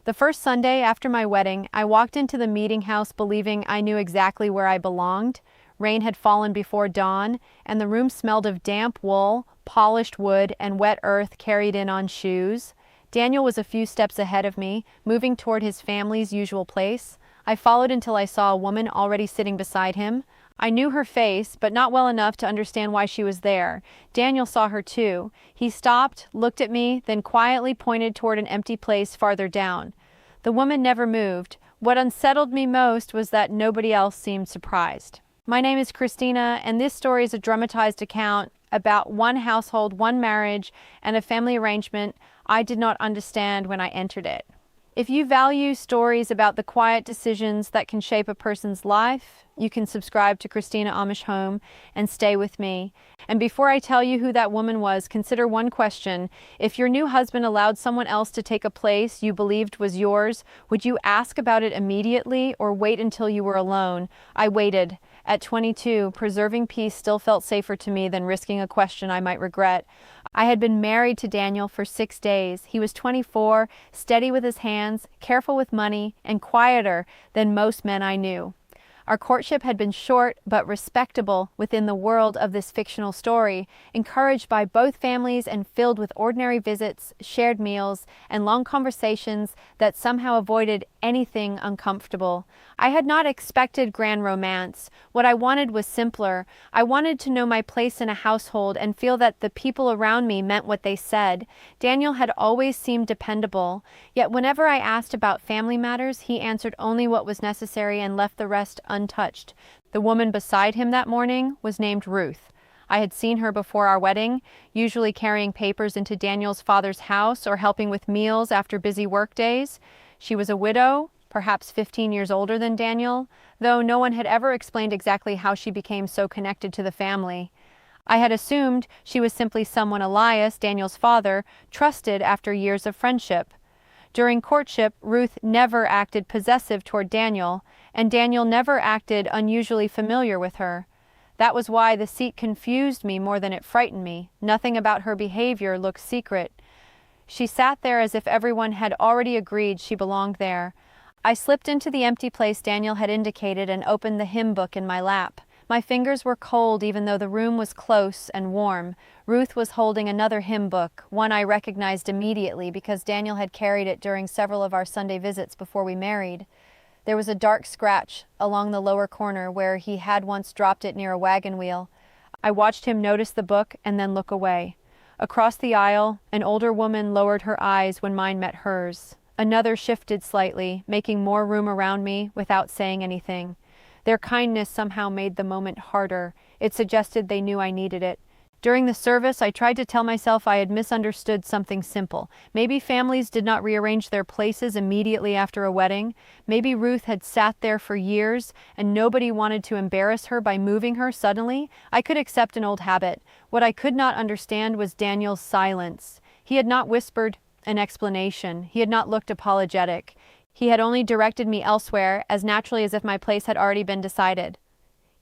The first Sunday after my wedding, I walked into the meeting house believing I knew exactly where I belonged. Rain had fallen before dawn, and the room smelled of damp wool, polished wood, and wet earth carried in on shoes. Daniel was a few steps ahead of me, moving toward his family's usual place. I followed until I saw a woman already sitting beside him. I knew her face, but not well enough to understand why she was there. Daniel saw her too. He stopped, looked at me, then quietly pointed toward an empty place farther down. The woman never moved. What unsettled me most was that nobody else seemed surprised. My name is Christina, and this story is a dramatized account about one household, one marriage, and a family arrangement I did not understand when I entered it. If you value stories about the quiet decisions that can shape a person's life, you can subscribe to Christina Amish Home and stay with me. And before I tell you who that woman was, consider one question. If your new husband allowed someone else to take a place you believed was yours, would you ask about it immediately or wait until you were alone? I waited. At 22, preserving peace still felt safer to me than risking a question I might regret. I had been married to Daniel for 6 days. He was 24, steady with his hands, careful with money, and quieter than most men I knew. Our courtship had been short but respectable within the world of this fictional story, encouraged by both families and filled with ordinary visits, shared meals, and long conversations that somehow avoided anything uncomfortable. I had not expected grand romance. What I wanted was simpler. I wanted to know my place in a household and feel that the people around me meant what they said. Daniel had always seemed dependable, yet whenever I asked about family matters, he answered only what was necessary and left the rest untouched. The woman beside him that morning was named Ruth. I had seen her before our wedding, usually carrying papers into Daniel's father's house or helping with meals after busy work days. She was a widow, perhaps 15 years older than Daniel, though no one had ever explained exactly how she became so connected to the family. I had assumed she was simply someone Elias, Daniel's father, trusted after years of friendship. During courtship, Ruth never acted possessive toward Daniel, and Daniel never acted unusually familiar with her. That was why the seat confused me more than it frightened me. Nothing about her behavior looked secret. She sat there as if everyone had already agreed she belonged there. I slipped into the empty place Daniel had indicated and opened the hymn book in my lap. My fingers were cold even though the room was close and warm. Ruth was holding another hymn book, one I recognized immediately because Daniel had carried it during several of our Sunday visits before we married. There was a dark scratch along the lower corner where he had once dropped it near a wagon wheel. I watched him notice the book and then look away. Across the aisle, an older woman lowered her eyes when mine met hers. Another shifted slightly, making more room around me without saying anything. Their kindness somehow made the moment harder. It suggested they knew I needed it. During the service, I tried to tell myself I had misunderstood something simple. Maybe families did not rearrange their places immediately after a wedding. Maybe Ruth had sat there for years and nobody wanted to embarrass her by moving her suddenly. I could accept an old habit. What I could not understand was Daniel's silence. He had not whispered an explanation. He had not looked apologetic. He had only directed me elsewhere, as naturally as if my place had already been decided.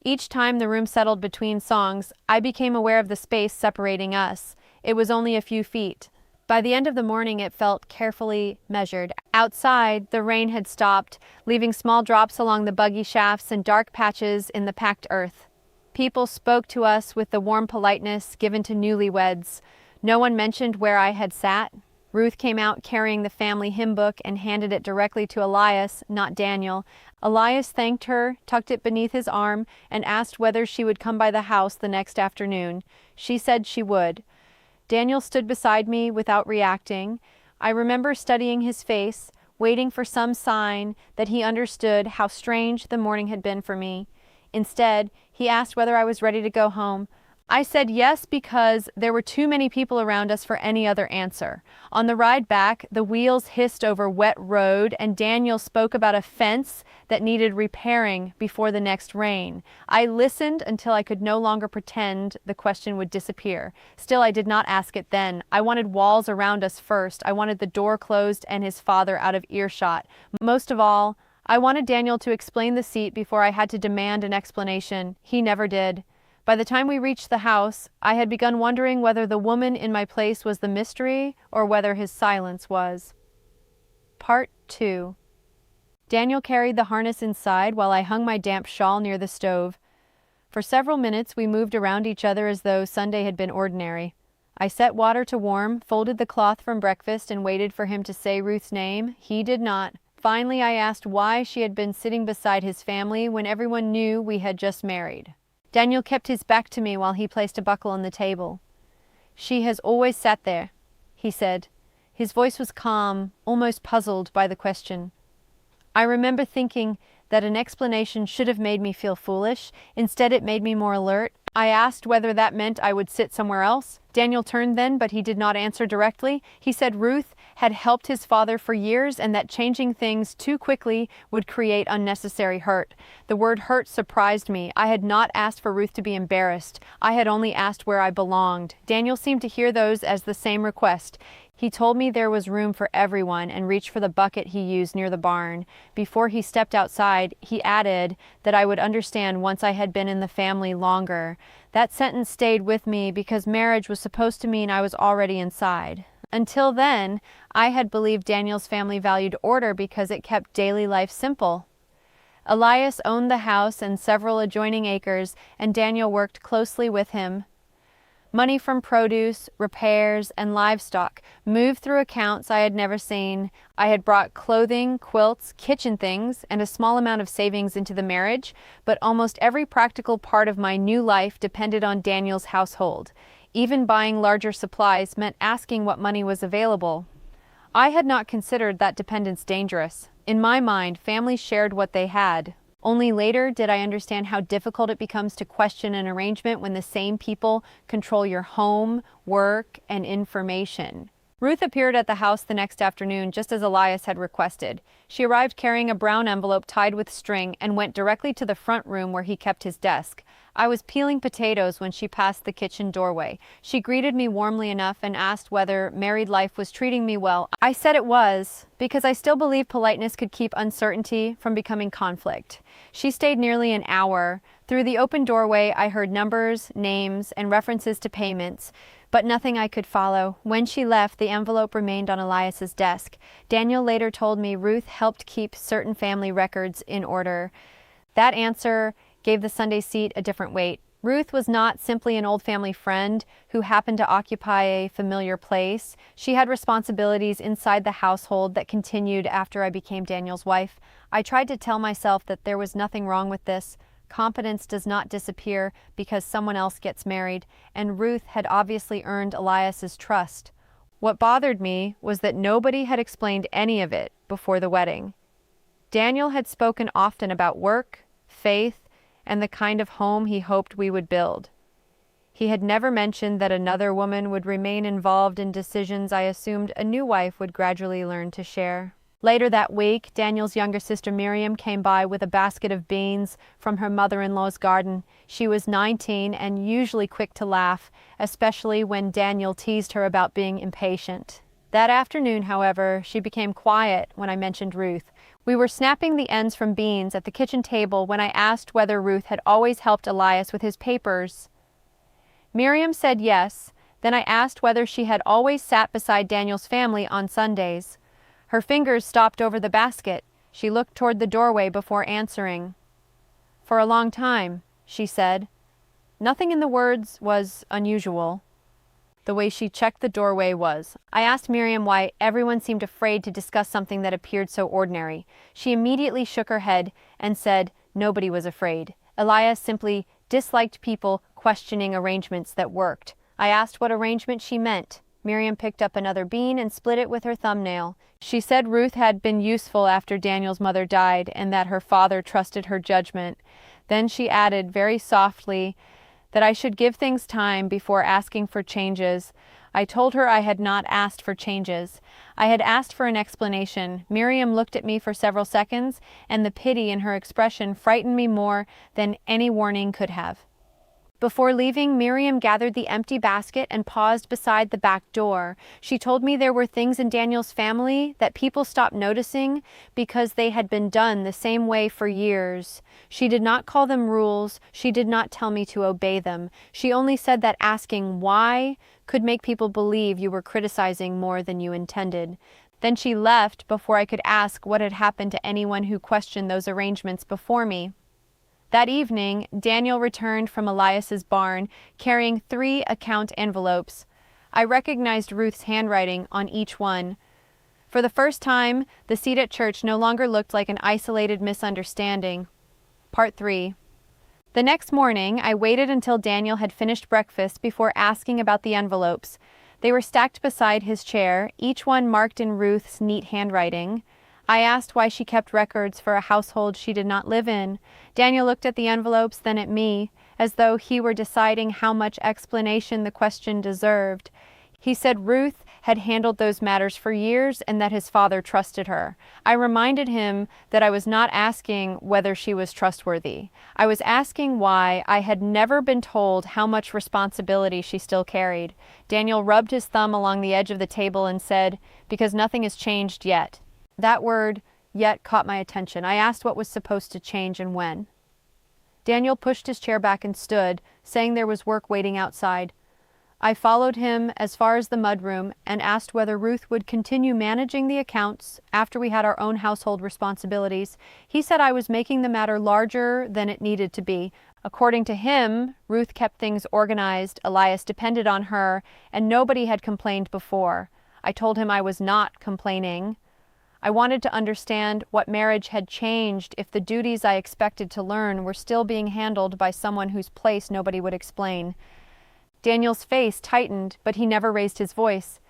Each time the room settled between songs, I became aware of the space separating us. It was only a few feet. By the end of the morning, it felt carefully measured. Outside, the rain had stopped, leaving small drops along the buggy shafts and dark patches in the packed earth. People spoke to us with the warm politeness given to newlyweds. No one mentioned where I had sat. Ruth came out carrying the family hymn book and handed it directly to Elias, not Daniel. Elias thanked her, tucked it beneath his arm, and asked whether she would come by the house the next afternoon. She said she would. Daniel stood beside me without reacting. I remember studying his face, waiting for some sign that he understood how strange the morning had been for me. Instead, he asked whether I was ready to go home. I said yes because there were too many people around us for any other answer. On the ride back, the wheels hissed over wet road and Daniel spoke about a fence that needed repairing before the next rain. I listened until I could no longer pretend the question would disappear. Still, I did not ask it then. I wanted walls around us first. I wanted the door closed and his father out of earshot. Most of all, I wanted Daniel to explain the seat before I had to demand an explanation. He never did. By the time we reached the house, I had begun wondering whether the woman in my place was the mystery or whether his silence was. Part 2. Daniel carried the harness inside while I hung my damp shawl near the stove. For several minutes we moved around each other as though Sunday had been ordinary. I set water to warm, folded the cloth from breakfast, and waited for him to say Ruth's name. He did not. Finally, I asked why she had been sitting beside his family when everyone knew we had just married. Daniel kept his back to me while he placed a buckle on the table. "She has always sat there," he said. His voice was calm, almost puzzled by the question. I remember thinking that an explanation should have made me feel foolish. Instead, it made me more alert. I asked whether that meant I would sit somewhere else. Daniel turned then, but he did not answer directly. He said Ruth had helped his father for years and that changing things too quickly would create unnecessary hurt. The word hurt surprised me. I had not asked for Ruth to be embarrassed. I had only asked where I belonged. Daniel seemed to hear those as the same request. He told me there was room for everyone and reached for the bucket he used near the barn. Before he stepped outside, he added that I would understand once I had been in the family longer. That sentence stayed with me because marriage was supposed to mean I was already inside. Until then, I had believed Daniel's family valued order because it kept daily life simple. Elias owned the house and several adjoining acres, and Daniel worked closely with him. Money from produce, repairs, and livestock moved through accounts I had never seen. I had brought clothing, quilts, kitchen things, and a small amount of savings into the marriage, but almost every practical part of my new life depended on Daniel's household. Even buying larger supplies meant asking what money was available. I had not considered that dependence dangerous. In my mind, families shared what they had. Only later did I understand how difficult it becomes to question an arrangement when the same people control your home, work, and information. Ruth appeared at the house the next afternoon just as Elias had requested. She arrived carrying a brown envelope tied with string and went directly to the front room where he kept his desk. I was peeling potatoes when she passed the kitchen doorway. She greeted me warmly enough and asked whether married life was treating me well. I said it was, because I still believed politeness could keep uncertainty from becoming conflict. She stayed nearly an hour. Through the open doorway, I heard numbers, names, and references to payments, but nothing I could follow. When she left, the envelope remained on Elias's desk. Daniel later told me Ruth helped keep certain family records in order. That answer gave the Sunday seat a different weight. Ruth was not simply an old family friend who happened to occupy a familiar place. She had responsibilities inside the household that continued after I became Daniel's wife. I tried to tell myself that there was nothing wrong with this. Competence does not disappear because someone else gets married, and Ruth had obviously earned Elias's trust. What bothered me was that nobody had explained any of it before the wedding. Daniel had spoken often about work, faith, and the kind of home he hoped we would build. He had never mentioned that another woman would remain involved in decisions I assumed a new wife would gradually learn to share. Later that week, Daniel's younger sister Miriam came by with a basket of beans from her mother-in-law's garden. She was 19 and usually quick to laugh, especially when Daniel teased her about being impatient. That afternoon, however, she became quiet when I mentioned Ruth. We were snapping the ends from beans at the kitchen table when I asked whether Ruth had always helped Elias with his papers. Miriam said yes. Then I asked whether she had always sat beside Daniel's family on Sundays. Her fingers stopped over the basket. She looked toward the doorway before answering. "For a long time," she said. Nothing in the words was unusual. The way she checked the doorway was. I asked Miriam why everyone seemed afraid to discuss something that appeared so ordinary. She immediately shook her head and said nobody was afraid. Elias simply disliked people questioning arrangements that worked. I asked what arrangement she meant. Miriam picked up another bean and split it with her thumbnail. She said Ruth had been useful after Daniel's mother died and that her father trusted her judgment. Then she added very softly that I should give things time before asking for changes. I told her I had not asked for changes. I had asked for an explanation. Miriam looked at me for several seconds, and the pity in her expression frightened me more than any warning could have. Before leaving, Miriam gathered the empty basket and paused beside the back door. She told me there were things in Daniel's family that people stopped noticing because they had been done the same way for years. She did not call them rules. She did not tell me to obey them. She only said that asking why could make people believe you were criticizing more than you intended. Then she left before I could ask what had happened to anyone who questioned those arrangements before me. That evening, Daniel returned from Elias's barn carrying 3 account envelopes. I recognized Ruth's handwriting on each one. For the first time, the seat at church no longer looked like an isolated misunderstanding. Part 3. The next morning, I waited until Daniel had finished breakfast before asking about the envelopes. They were stacked beside his chair, each one marked in Ruth's neat handwriting. I asked why she kept records for a household she did not live in. Daniel looked at the envelopes, then at me, as though he were deciding how much explanation the question deserved. He said Ruth had handled those matters for years and that his father trusted her. I reminded him that I was not asking whether she was trustworthy. I was asking why I had never been told how much responsibility she still carried. Daniel rubbed his thumb along the edge of the table and said, "Because nothing has changed yet." That word, yet, caught my attention. I asked what was supposed to change and when. Daniel pushed his chair back and stood, saying there was work waiting outside. I followed him as far as the mudroom and asked whether Ruth would continue managing the accounts after we had our own household responsibilities. He said I was making the matter larger than it needed to be. According to him, Ruth kept things organized, Elias depended on her, and nobody had complained before. I told him I was not complaining. I wanted to understand what marriage had changed if the duties I expected to learn were still being handled by someone whose place nobody would explain. Daniel's face tightened, but he never raised his voice.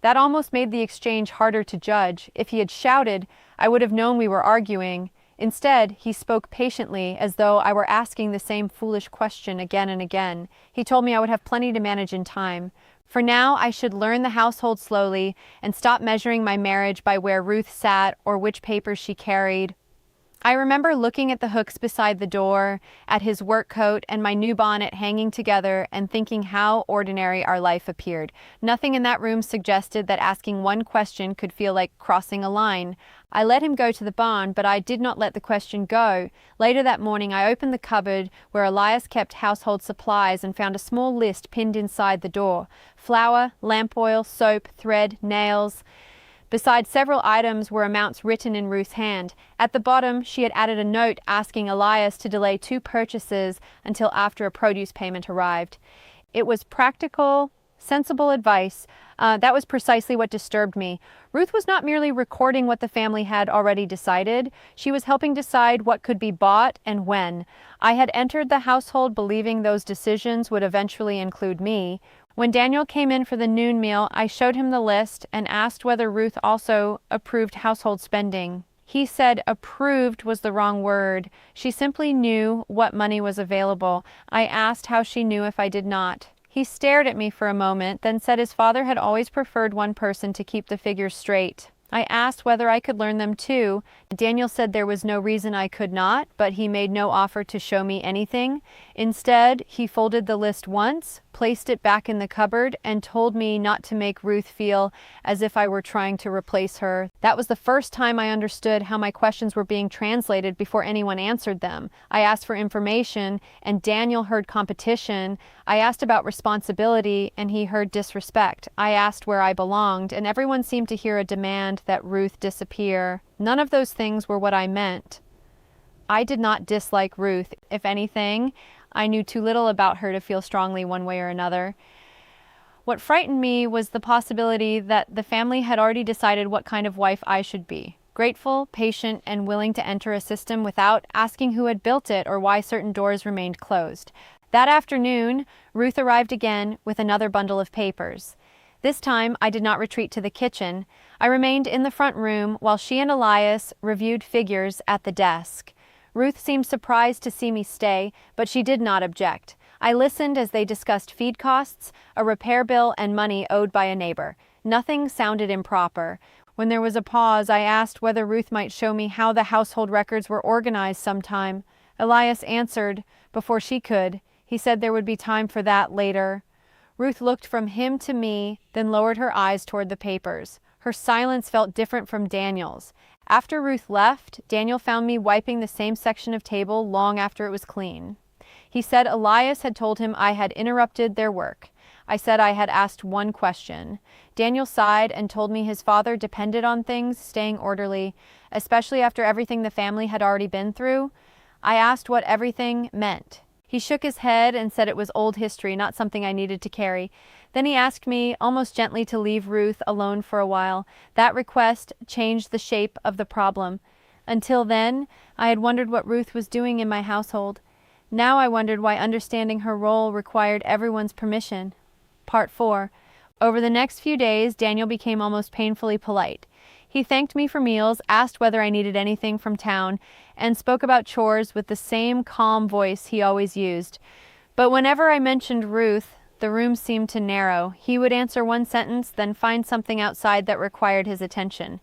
That almost made the exchange harder to judge. If he had shouted, I would have known we were arguing. Instead, he spoke patiently, as though I were asking the same foolish question again and again. He told me I would have plenty to manage in time. For now, I should learn the household slowly and stop measuring my marriage by where Ruth sat or which papers she carried. I remember looking at the hooks beside the door, at his work coat and my new bonnet hanging together, and thinking how ordinary our life appeared. Nothing in that room suggested that asking one question could feel like crossing a line. I let him go to the barn, but I did not let the question go. Later that morning, I opened the cupboard where Elias kept household supplies and found a small list pinned inside the door. Flour, lamp oil, soap, thread, nails. Besides several items were amounts written in Ruth's hand. At the bottom, she had added a note asking Elias to delay 2 purchases until after a produce payment arrived. It was practical, sensible advice. That was precisely what disturbed me. Ruth was not merely recording what the family had already decided. She was helping decide what could be bought and when. I had entered the household believing those decisions would eventually include me. When Daniel came in for the noon meal, I showed him the list and asked whether Ruth also approved household spending. He said approved was the wrong word. She simply knew what money was available. I asked how she knew if I did not. He stared at me for a moment, then said his father had always preferred one person to keep the figures straight. I asked whether I could learn them too. Daniel said there was no reason I could not, but he made no offer to show me anything. Instead, he folded the list once, placed it back in the cupboard, and told me not to make Ruth feel as if I were trying to replace her. That was the first time I understood how my questions were being translated before anyone answered them. I asked for information, and Daniel heard competition. I asked about responsibility, and he heard disrespect. I asked where I belonged, and everyone seemed to hear a demand that Ruth disappear. None of those things were what I meant. I did not dislike Ruth. If anything, I knew too little about her to feel strongly one way or another. What frightened me was the possibility that the family had already decided what kind of wife I should be. Grateful, patient, and willing to enter a system without asking who had built it or why certain doors remained closed. That afternoon, Ruth arrived again with another bundle of papers. This time, I did not retreat to the kitchen. I remained in the front room while she and Elias reviewed figures at the desk. Ruth seemed surprised to see me stay, but she did not object. I listened as they discussed feed costs, a repair bill, and money owed by a neighbor. Nothing sounded improper. When there was a pause, I asked whether Ruth might show me how the household records were organized sometime. Elias answered before she could. He said there would be time for that later. Ruth looked from him to me, then lowered her eyes toward the papers. Her silence felt different from Daniel's. After Ruth left, Daniel found me wiping the same section of table long after it was clean. He said Elias had told him I had interrupted their work. I said I had asked one question. Daniel sighed and told me his father depended on things staying orderly, especially after everything the family had already been through. I asked what everything meant. He shook his head and said it was old history, not something I needed to carry. Then he asked me, almost gently, to leave Ruth alone for a while. That request changed the shape of the problem. Until then, I had wondered what Ruth was doing in my household. Now I wondered why understanding her role required everyone's permission. Part 4. Over the next few days, Daniel became almost painfully polite. He thanked me for meals, asked whether I needed anything from town, and spoke about chores with the same calm voice he always used. But whenever I mentioned Ruth, the room seemed to narrow. He would answer one sentence, then find something outside that required his attention.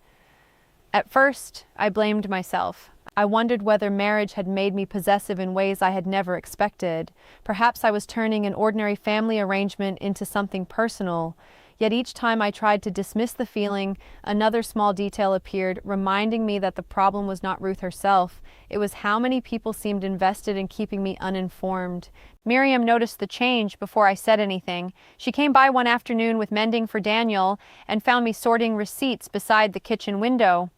At first, I blamed myself. I wondered whether marriage had made me possessive in ways I had never expected. Perhaps I was turning an ordinary family arrangement into something personal. Yet each time I tried to dismiss the feeling, another small detail appeared, reminding me that the problem was not Ruth herself. It was how many people seemed invested in keeping me uninformed. Miriam noticed the change before I said anything. She came by one afternoon with mending for Daniel and found me sorting receipts beside the kitchen window.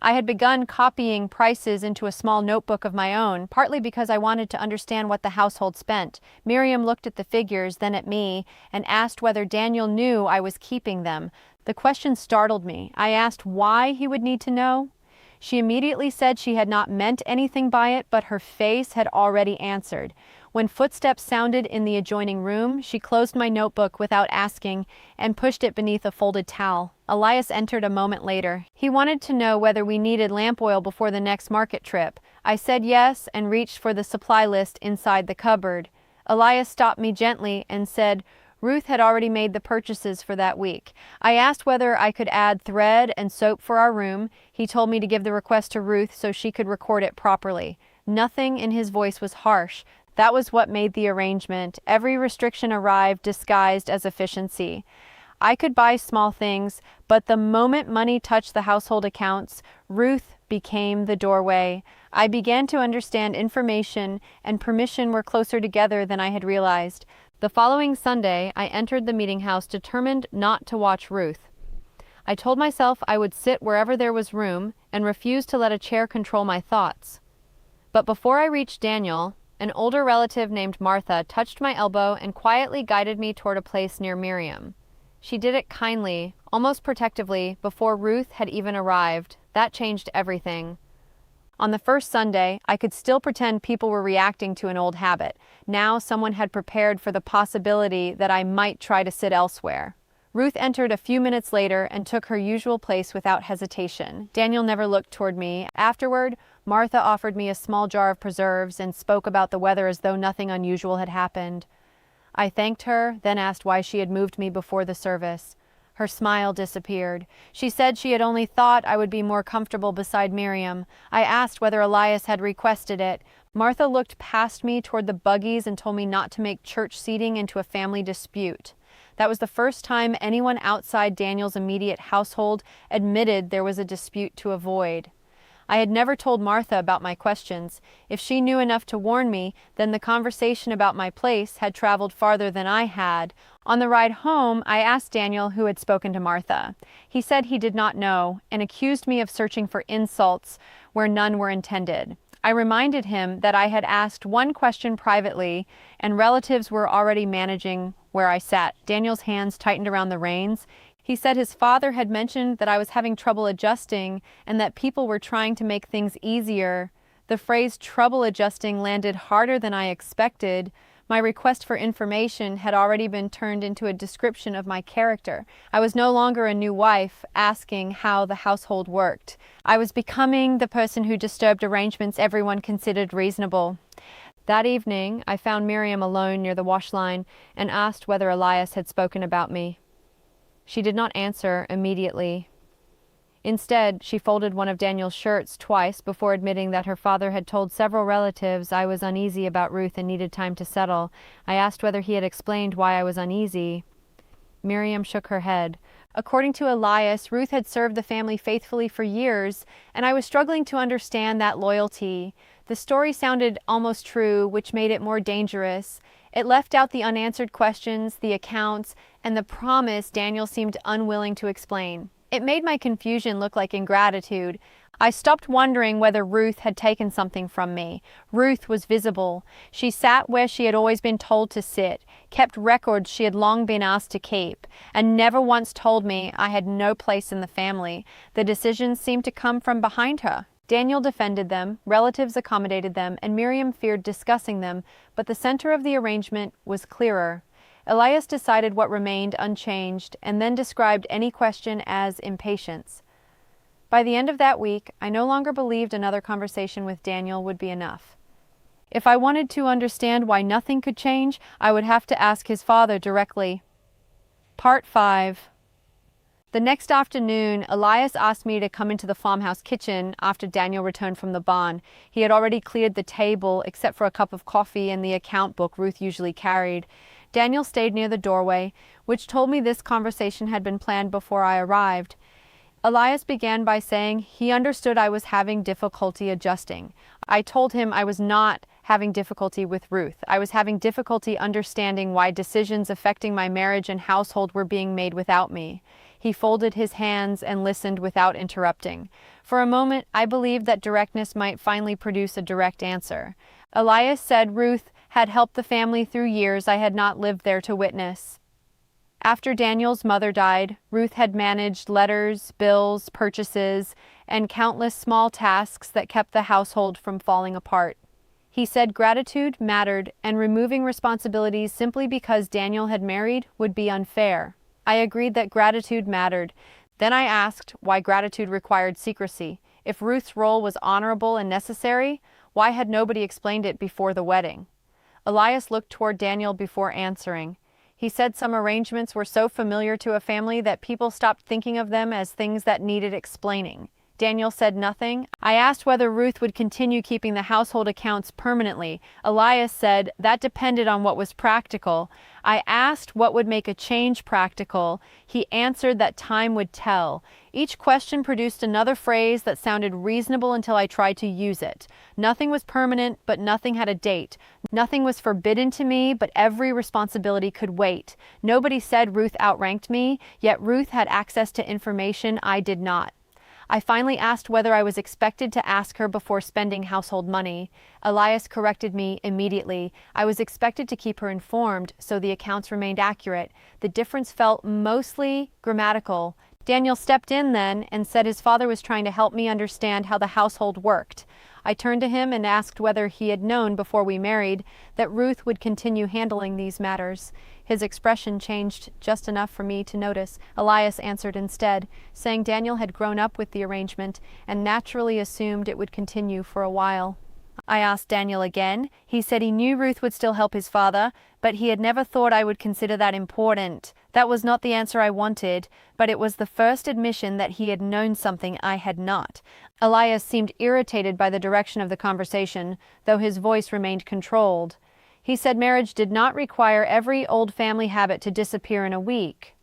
I had begun copying prices into a small notebook of my own, partly because I wanted to understand what the household spent. Miriam looked at the figures, then at me, and asked whether Daniel knew I was keeping them. The question startled me. I asked why he would need to know. She immediately said she had not meant anything by it, but her face had already answered. When footsteps sounded in the adjoining room, she closed my notebook without asking and pushed it beneath a folded towel. Elias entered a moment later. He wanted to know whether we needed lamp oil before the next market trip. I said yes and reached for the supply list inside the cupboard. Elias stopped me gently and said Ruth had already made the purchases for that week. I asked whether I could add thread and soap for our room. He told me to give the request to Ruth so she could record it properly. Nothing in his voice was harsh. That was what made the arrangement. Every restriction arrived disguised as efficiency. I could buy small things, but the moment money touched the household accounts, Ruth became the doorway. I began to understand information and permission were closer together than I had realized. The following Sunday, I entered the meeting house determined not to watch Ruth. I told myself I would sit wherever there was room and refused to let a chair control my thoughts. But before I reached Daniel, an older relative named Martha touched my elbow and quietly guided me toward a place near Miriam. She did it kindly, almost protectively, before Ruth had even arrived. That changed everything. On the first Sunday, I could still pretend people were reacting to an old habit. Now someone had prepared for the possibility that I might try to sit elsewhere. Ruth entered a few minutes later and took her usual place without hesitation. Daniel never looked toward me. Afterward, Martha offered me a small jar of preserves and spoke about the weather as though nothing unusual had happened. I thanked her, then asked why she had moved me before the service. Her smile disappeared. She said she had only thought I would be more comfortable beside Miriam. I asked whether Elias had requested it. Martha looked past me toward the buggies and told me not to make church seating into a family dispute. That was the first time anyone outside Daniel's immediate household admitted there was a dispute to avoid. I had never told Martha about my questions. If she knew enough to warn me, then the conversation about my place had traveled farther than I had. On the ride home, I asked Daniel who had spoken to Martha. He said he did not know and accused me of searching for insults where none were intended. I reminded him that I had asked one question privately and relatives were already managing where I sat. Daniel's hands tightened around the reins. He said his father had mentioned that I was having trouble adjusting and that people were trying to make things easier. The phrase trouble adjusting landed harder than I expected. My request for information had already been turned into a description of my character. I was no longer a new wife asking how the household worked. I was becoming the person who disturbed arrangements everyone considered reasonable. That evening, I found Miriam alone near the wash line and asked whether Elias had spoken about me. She did not answer immediately. Instead, she folded one of Daniel's shirts twice before admitting that her father had told several relatives I was uneasy about Ruth and needed time to settle. I asked whether he had explained why I was uneasy. Miriam shook her head. According to Elias, Ruth had served the family faithfully for years, and I was struggling to understand that loyalty. The story sounded almost true, which made it more dangerous. It left out the unanswered questions, the accounts, and the promise Daniel seemed unwilling to explain. It made my confusion look like ingratitude. I stopped wondering whether Ruth had taken something from me. Ruth was visible. She sat where she had always been told to sit, kept records she had long been asked to keep, and never once told me I had no place in the family. The decisions seemed to come from behind her. Daniel defended them, relatives accommodated them, and Miriam feared discussing them, but the center of the arrangement was clearer. Elias decided what remained unchanged, and then described any question as impatience. By the end of that week, I no longer believed another conversation with Daniel would be enough. If I wanted to understand why nothing could change, I would have to ask his father directly. Part 5. The next afternoon, Elias asked me to come into the farmhouse kitchen after Daniel returned from the barn. He had already cleared the table, except for a cup of coffee and the account book Ruth usually carried. Daniel stayed near the doorway, which told me this conversation had been planned before I arrived. Elias began by saying he understood I was having difficulty adjusting. I told him I was not having difficulty with Ruth. I was having difficulty understanding why decisions affecting my marriage and household were being made without me. He folded his hands and listened without interrupting. For a moment, I believed that directness might finally produce a direct answer. Elias said Ruth had helped the family through years I had not lived there to witness. After Daniel's mother died, Ruth had managed letters, bills, purchases, and countless small tasks that kept the household from falling apart. He said gratitude mattered, and removing responsibilities simply because Daniel had married would be unfair. I agreed that gratitude mattered. Then I asked why gratitude required secrecy. If Ruth's role was honorable and necessary, why had nobody explained it before the wedding? Elias looked toward Daniel before answering. He said some arrangements were so familiar to a family that people stopped thinking of them as things that needed explaining. Daniel said nothing. I asked whether Ruth would continue keeping the household accounts permanently. Elias said that depended on what was practical. I asked what would make a change practical. He answered that time would tell. Each question produced another phrase that sounded reasonable until I tried to use it. Nothing was permanent, but nothing had a date. Nothing was forbidden to me, but every responsibility could wait. Nobody said Ruth outranked me, yet Ruth had access to information I did not. I finally asked whether I was expected to ask her before spending household money. Elias corrected me immediately. I was expected to keep her informed, so the accounts remained accurate. The difference felt mostly grammatical. Daniel stepped in then and said his father was trying to help me understand how the household worked. I turned to him and asked whether he had known before we married that Ruth would continue handling these matters. His expression changed just enough for me to notice. Elias answered instead, saying Daniel had grown up with the arrangement and naturally assumed it would continue for a while. I asked Daniel again. He said he knew Ruth would still help his father, but he had never thought I would consider that important. That was not the answer I wanted, but it was the first admission that he had known something I had not. Elias seemed irritated by the direction of the conversation, though his voice remained controlled. He said marriage did not require every old family habit to disappear in a week.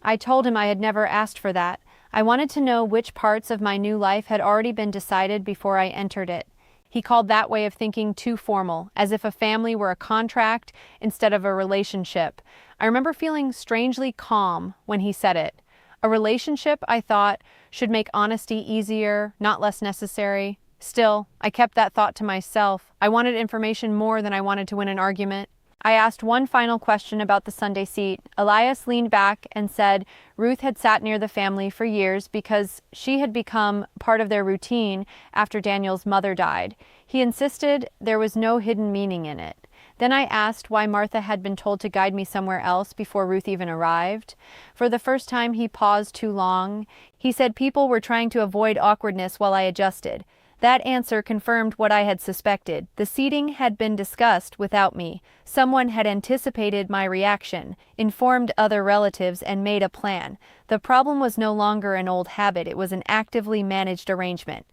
I told him I had never asked for that. I wanted to know which parts of my new life had already been decided before I entered it. He called that way of thinking too formal, as if a family were a contract instead of a relationship. I remember feeling strangely calm when he said it. A relationship, I thought, should make honesty easier, not less necessary. Still, I kept that thought to myself. I wanted information more than I wanted to win an argument. I asked one final question about the Sunday seat. Elias leaned back and said Ruth had sat near the family for years because she had become part of their routine after Daniel's mother died. He insisted there was no hidden meaning in it. Then I asked why Martha had been told to guide me somewhere else before Ruth even arrived. For the first time, he paused too long. He said people were trying to avoid awkwardness while I adjusted. That answer confirmed what I had suspected. The seating had been discussed without me. Someone had anticipated my reaction, informed other relatives, and made a plan. The problem was no longer an old habit. It was an actively managed arrangement.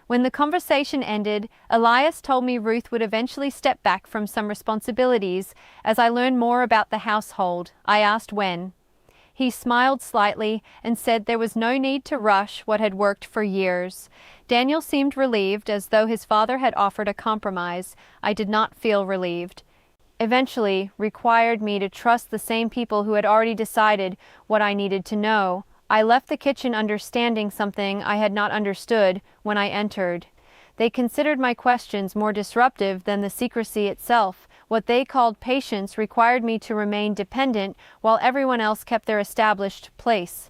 When the conversation ended, Elias told me Ruth would eventually step back from some responsibilities as I learned more about the household. I asked when. He smiled slightly and said there was no need to rush what had worked for years. Daniel seemed relieved, as though his father had offered a compromise. I did not feel relieved. eventually required me to trust the same people who had already decided what I needed to know. I left the kitchen understanding something I had not understood when I entered. They considered my questions more disruptive than the secrecy itself. What they called patience required me to remain dependent while everyone else kept their established place.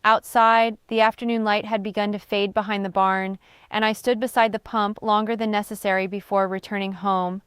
Outside, the afternoon light had begun to fade behind the barn, and I stood beside the pump longer than necessary before returning home.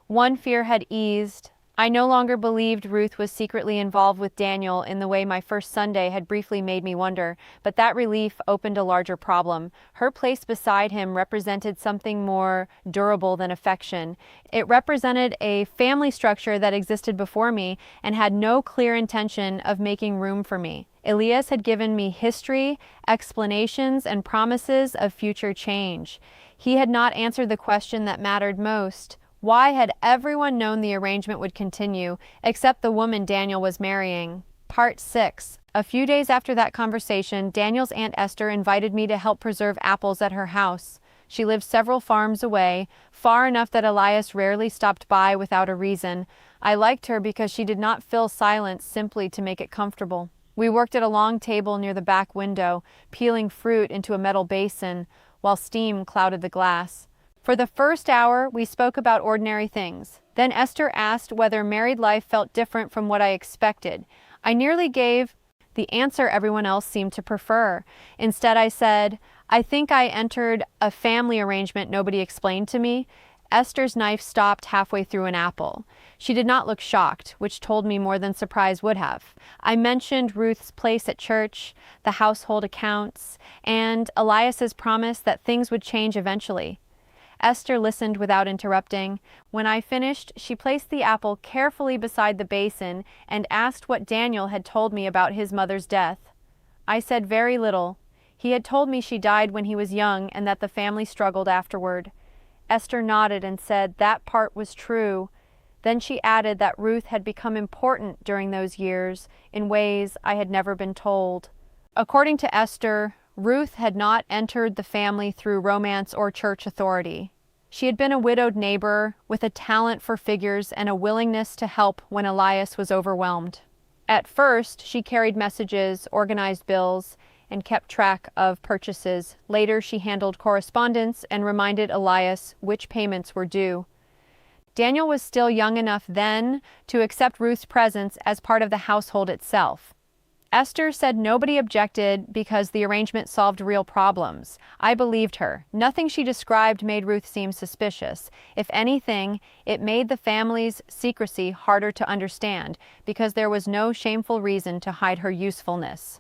One fear had eased. I no longer believed Ruth was secretly involved with Daniel in the way my first Sunday had briefly made me wonder, but that relief opened a larger problem. Her place beside him represented something more durable than affection. It represented a family structure that existed before me and had no clear intention of making room for me. Elias had given me history, explanations, and promises of future change. He had not answered the question that mattered most. Why had everyone known the arrangement would continue, except the woman Daniel was marrying? Part 6. A few days after that conversation, Daniel's Aunt Esther invited me to help preserve apples at her house. She lived several farms away, far enough that Elias rarely stopped by without a reason. I liked her because she did not fill silence simply to make it comfortable. We worked at a long table near the back window, peeling fruit into a metal basin, while steam clouded the glass. For the first hour, we spoke about ordinary things. Then Esther asked whether married life felt different from what I expected. I nearly gave the answer everyone else seemed to prefer. Instead, I said, I think I entered a family arrangement nobody explained to me. Esther's knife stopped halfway through an apple. She did not look shocked, which told me more than surprise would have. I mentioned Ruth's place at church, the household accounts, and Elias's promise that things would change eventually. Esther listened without interrupting. When I finished, she placed the apple carefully beside the basin and asked what Daniel had told me about his mother's death. I said very little. He had told me she died when he was young and that the family struggled afterward. Esther nodded and said that part was true. Then she added that Ruth had become important during those years in ways I had never been told. According to Esther, Ruth had not entered the family through romance or church authority. She had been a widowed neighbor with a talent for figures and a willingness to help when Elias was overwhelmed. At first, she carried messages, organized bills, and kept track of purchases. Later, she handled correspondence and reminded Elias which payments were due. Daniel was still young enough then to accept Ruth's presence as part of the household itself. Esther said nobody objected because the arrangement solved real problems. I believed her. Nothing she described made Ruth seem suspicious. If anything, it made the family's secrecy harder to understand because there was no shameful reason to hide her usefulness.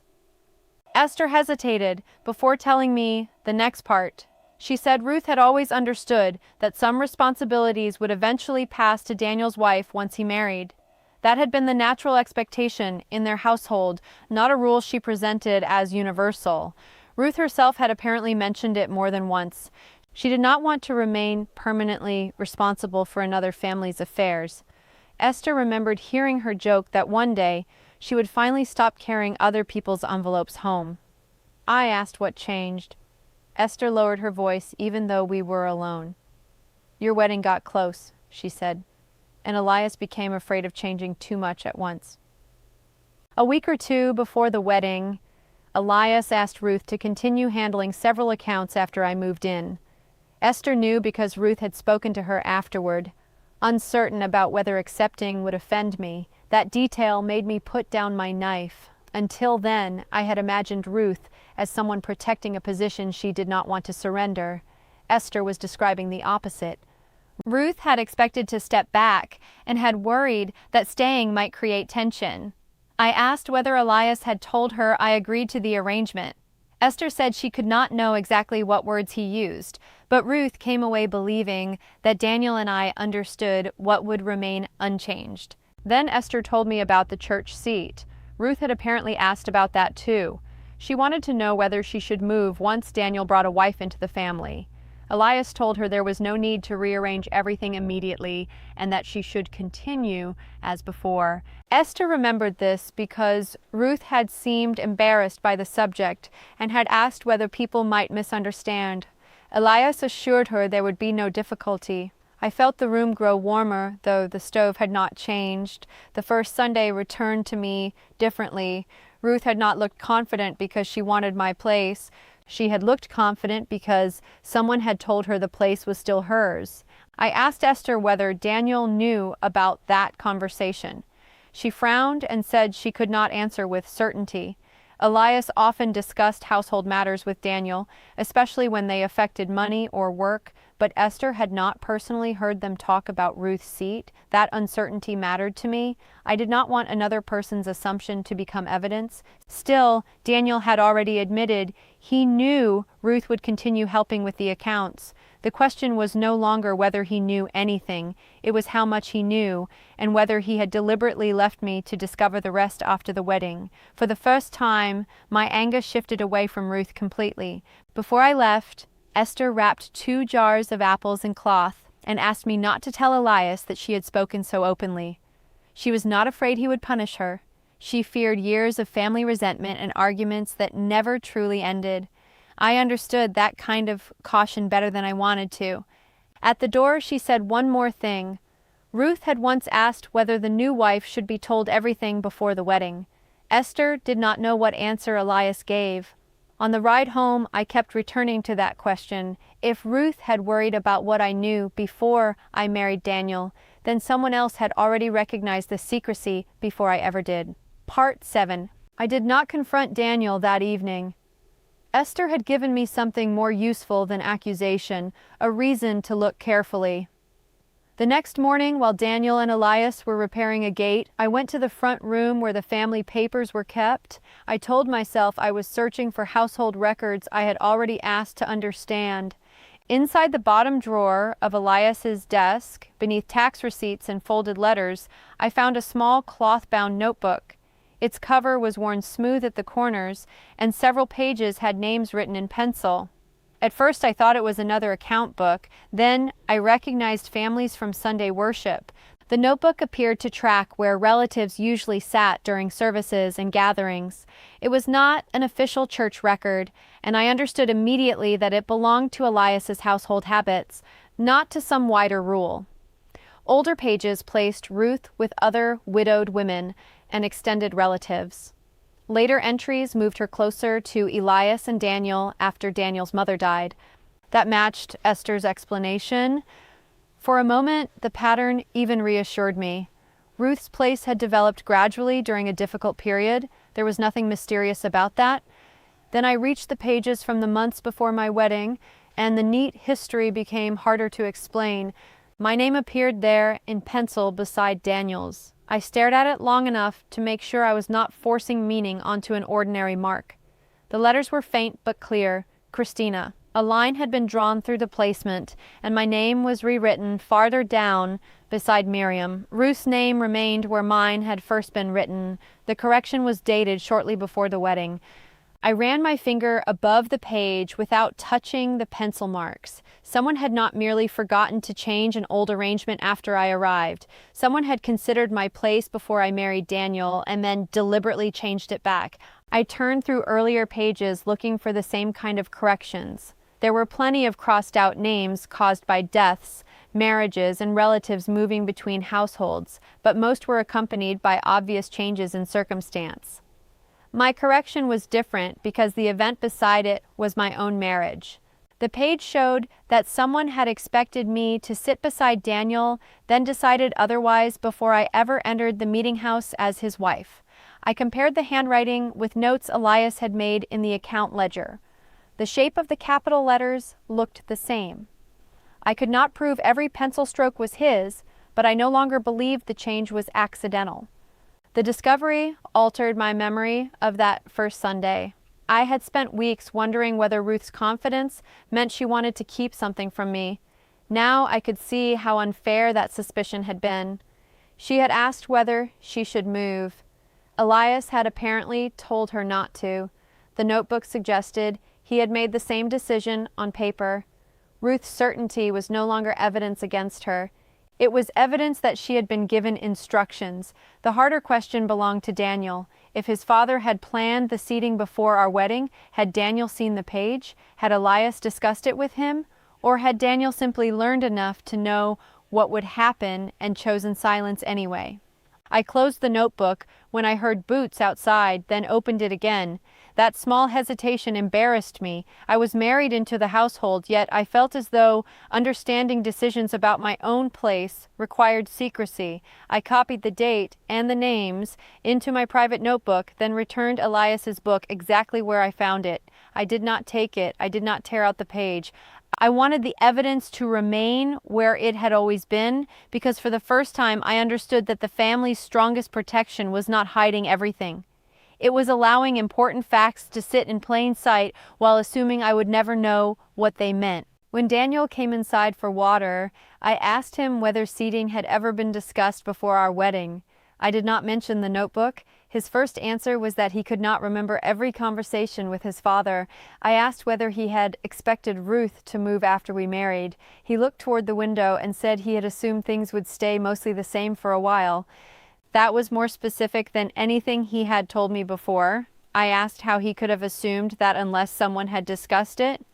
Esther hesitated before telling me the next part. She said Ruth had always understood that some responsibilities would eventually pass to Daniel's wife once he married. That had been the natural expectation in their household, not a rule she presented as universal. Ruth herself had apparently mentioned it more than once. She did not want to remain permanently responsible for another family's affairs. Esther remembered hearing her joke that one day she would finally stop carrying other people's envelopes home. I asked what changed. Esther lowered her voice even though we were alone. Your wedding got close, she said, and Elias became afraid of changing too much at once. A week or two before the wedding, Elias asked Ruth to continue handling several accounts after I moved in. Esther knew because Ruth had spoken to her afterward, uncertain about whether accepting would offend me. That detail made me put down my knife. Until then, I had imagined Ruth as someone protecting a position she did not want to surrender. Esther was describing the opposite. Ruth had expected to step back and had worried that staying might create tension. I asked whether Elias had told her I agreed to the arrangement. Esther said she could not know exactly what words he used, but Ruth came away believing that Daniel and I understood what would remain unchanged. Then Esther told me about the church seat. Ruth had apparently asked about that too. She wanted to know whether she should move once Daniel brought a wife into the family. Elias told her there was no need to rearrange everything immediately and that she should continue as before. Esther remembered this because Ruth had seemed embarrassed by the subject and had asked whether people might misunderstand. Elias assured her there would be no difficulty. I felt the room grow warmer, though the stove had not changed. The first Sunday returned to me differently. Ruth had not looked confident because she wanted my place. She had looked confident because someone had told her the place was still hers. I asked Esther whether Daniel knew about that conversation. She frowned and said she could not answer with certainty. Elias often discussed household matters with Daniel, especially when they affected money or work, but Esther had not personally heard them talk about Ruth's seat. That uncertainty mattered to me. I did not want another person's assumption to become evidence. Still, Daniel had already admitted he knew Ruth would continue helping with the accounts. The question was no longer whether he knew anything, it was how much he knew, and whether he had deliberately left me to discover the rest after the wedding. For the first time, my anger shifted away from Ruth completely. Before I left, Esther wrapped 2 jars of apples in cloth and asked me not to tell Elias that she had spoken so openly. She was not afraid he would punish her. She feared years of family resentment and arguments that never truly ended. I understood that kind of caution better than I wanted to. At the door, she said one more thing. Ruth had once asked whether the new wife should be told everything before the wedding. Esther did not know what answer Elias gave. On the ride home, I kept returning to that question. If Ruth had worried about what I knew before I married Daniel, then someone else had already recognized the secrecy before I ever did. Part 7. I did not confront Daniel that evening. Esther had given me something more useful than accusation, a reason to look carefully. The next morning, while Daniel and Elias were repairing a gate, I went to the front room where the family papers were kept. I told myself I was searching for household records I had already asked to understand. Inside the bottom drawer of Elias's desk, beneath tax receipts and folded letters, I found a small cloth-bound notebook. Its cover was worn smooth at the corners, and several pages had names written in pencil. At first I thought it was another account book. Then I recognized families from Sunday worship. The notebook appeared to track where relatives usually sat during services and gatherings. It was not an official church record, and I understood immediately that it belonged to Elias's household habits, not to some wider rule. Older pages placed Ruth with other widowed women and extended relatives. Later entries moved her closer to Elias and Daniel after Daniel's mother died. That matched Esther's explanation. For a moment, the pattern even reassured me. Ruth's place had developed gradually during a difficult period. There was nothing mysterious about that. Then I reached the pages from the months before my wedding, and the neat history became harder to explain. My name appeared there in pencil beside Daniel's. I stared at it long enough to make sure I was not forcing meaning onto an ordinary mark. The letters were faint but clear. Christina. A line had been drawn through the placement, and my name was rewritten farther down beside Miriam. Ruth's name remained where mine had first been written. The correction was dated shortly before the wedding. I ran my finger above the page without touching the pencil marks. Someone had not merely forgotten to change an old arrangement after I arrived. Someone had considered my place before I married Daniel and then deliberately changed it back. I turned through earlier pages looking for the same kind of corrections. There were plenty of crossed-out names caused by deaths, marriages, and relatives moving between households, but most were accompanied by obvious changes in circumstance. My correction was different because the event beside it was my own marriage. The page showed that someone had expected me to sit beside Daniel, then decided otherwise before I ever entered the meeting house as his wife. I compared the handwriting with notes Elias had made in the account ledger. The shape of the capital letters looked the same. I could not prove every pencil stroke was his, but I no longer believed the change was accidental. The discovery altered my memory of that first Sunday. I had spent weeks wondering whether Ruth's confidence meant she wanted to keep something from me. Now I could see how unfair that suspicion had been. She had asked whether she should move. Elias had apparently told her not to. The notebook suggested he had made the same decision on paper. Ruth's certainty was no longer evidence against her. It was evidence that she had been given instructions. The harder question belonged to Daniel. If his father had planned the seating before our wedding, had Daniel seen the page? Had Elias discussed it with him? Or had Daniel simply learned enough to know what would happen and chosen silence anyway? I closed the notebook when I heard boots outside, then opened it again. That small hesitation embarrassed me. I was married into the household, yet I felt as though understanding decisions about my own place required secrecy. I copied the date and the names into my private notebook, then returned Elias's book exactly where I found it. I did not take it. I did not tear out the page. I wanted the evidence to remain where it had always been, because for the first time I understood that the family's strongest protection was not hiding everything. It was allowing important facts to sit in plain sight while assuming I would never know what they meant. When Daniel came inside for water, I asked him whether seating had ever been discussed before our wedding. I did not mention the notebook. His first answer was that he could not remember every conversation with his father. I asked whether he had expected Ruth to move after we married. He looked toward the window and said he had assumed things would stay mostly the same for a while. That was more specific than anything he had told me before. I asked how he could have assumed that unless someone had discussed it.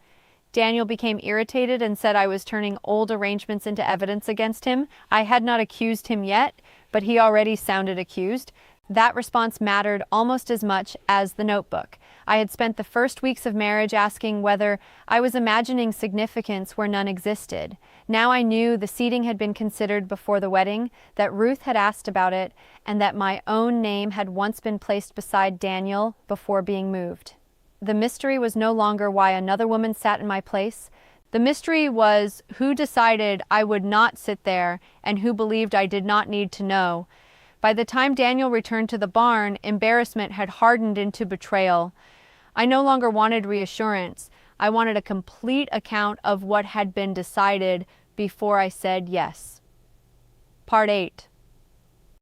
Daniel became irritated and said I was turning old arrangements into evidence against him. I had not accused him yet, but he already sounded accused. That response mattered almost as much as the notebook. I had spent the first weeks of marriage asking whether I was imagining significance where none existed. Now I knew the seating had been considered before the wedding, that Ruth had asked about it, and that my own name had once been placed beside Daniel before being moved. The mystery was no longer why another woman sat in my place. The mystery was who decided I would not sit there and who believed I did not need to know. By the time Daniel returned to the barn, embarrassment had hardened into betrayal. I no longer wanted reassurance. I wanted a complete account of what had been decided before I said yes. Part 8.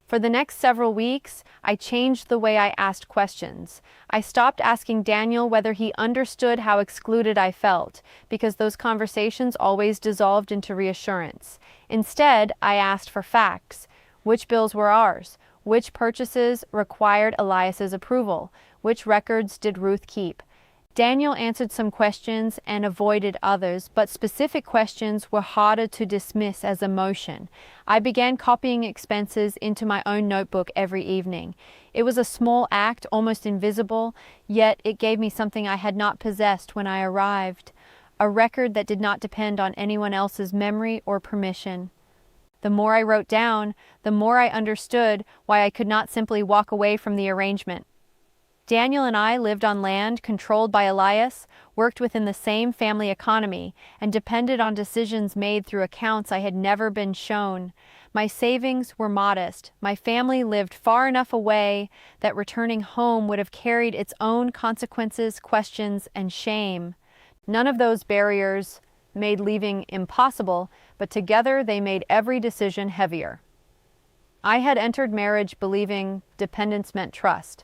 For the next several weeks, I changed the way I asked questions. I stopped asking Daniel whether he understood how excluded I felt, because those conversations always dissolved into reassurance. Instead, I asked for facts. Which bills were ours? Which purchases required Elias's approval? Which records did Ruth keep? Daniel answered some questions and avoided others, but specific questions were harder to dismiss as emotion. I began copying expenses into my own notebook every evening. It was a small act, almost invisible, yet it gave me something I had not possessed when I arrived, a record that did not depend on anyone else's memory or permission. The more I wrote down, the more I understood why I could not simply walk away from the arrangement. Daniel and I lived on land controlled by Elias, worked within the same family economy, and depended on decisions made through accounts I had never been shown. My savings were modest. My family lived far enough away that returning home would have carried its own consequences, questions, and shame. None of those barriers made leaving impossible, but together they made every decision heavier. I had entered marriage believing dependence meant trust.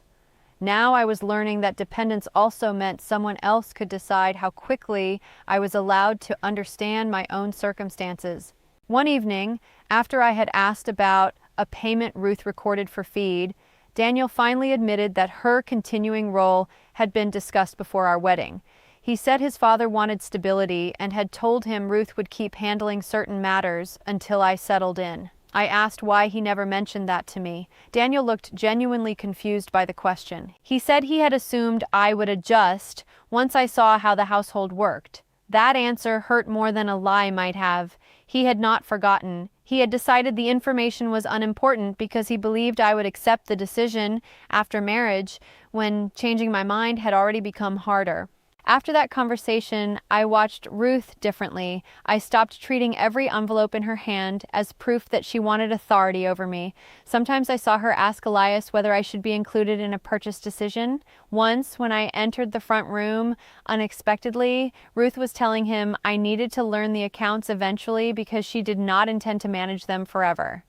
Now I was learning that dependence also meant someone else could decide how quickly I was allowed to understand my own circumstances. One evening, after I had asked about a payment Ruth recorded for feed, Daniel finally admitted that her continuing role had been discussed before our wedding. He said his father wanted stability and had told him Ruth would keep handling certain matters until I settled in. I asked why he never mentioned that to me. Daniel looked genuinely confused by the question. He said he had assumed I would adjust once I saw how the household worked. That answer hurt more than a lie might have. He had not forgotten. He had decided the information was unimportant because he believed I would accept the decision after marriage, when changing my mind had already become harder. After that conversation, I watched Ruth differently. I stopped treating every envelope in her hand as proof that she wanted authority over me. Sometimes I saw her ask Elias whether I should be included in a purchase decision. Once, when I entered the front room unexpectedly, Ruth was telling him I needed to learn the accounts eventually because she did not intend to manage them forever.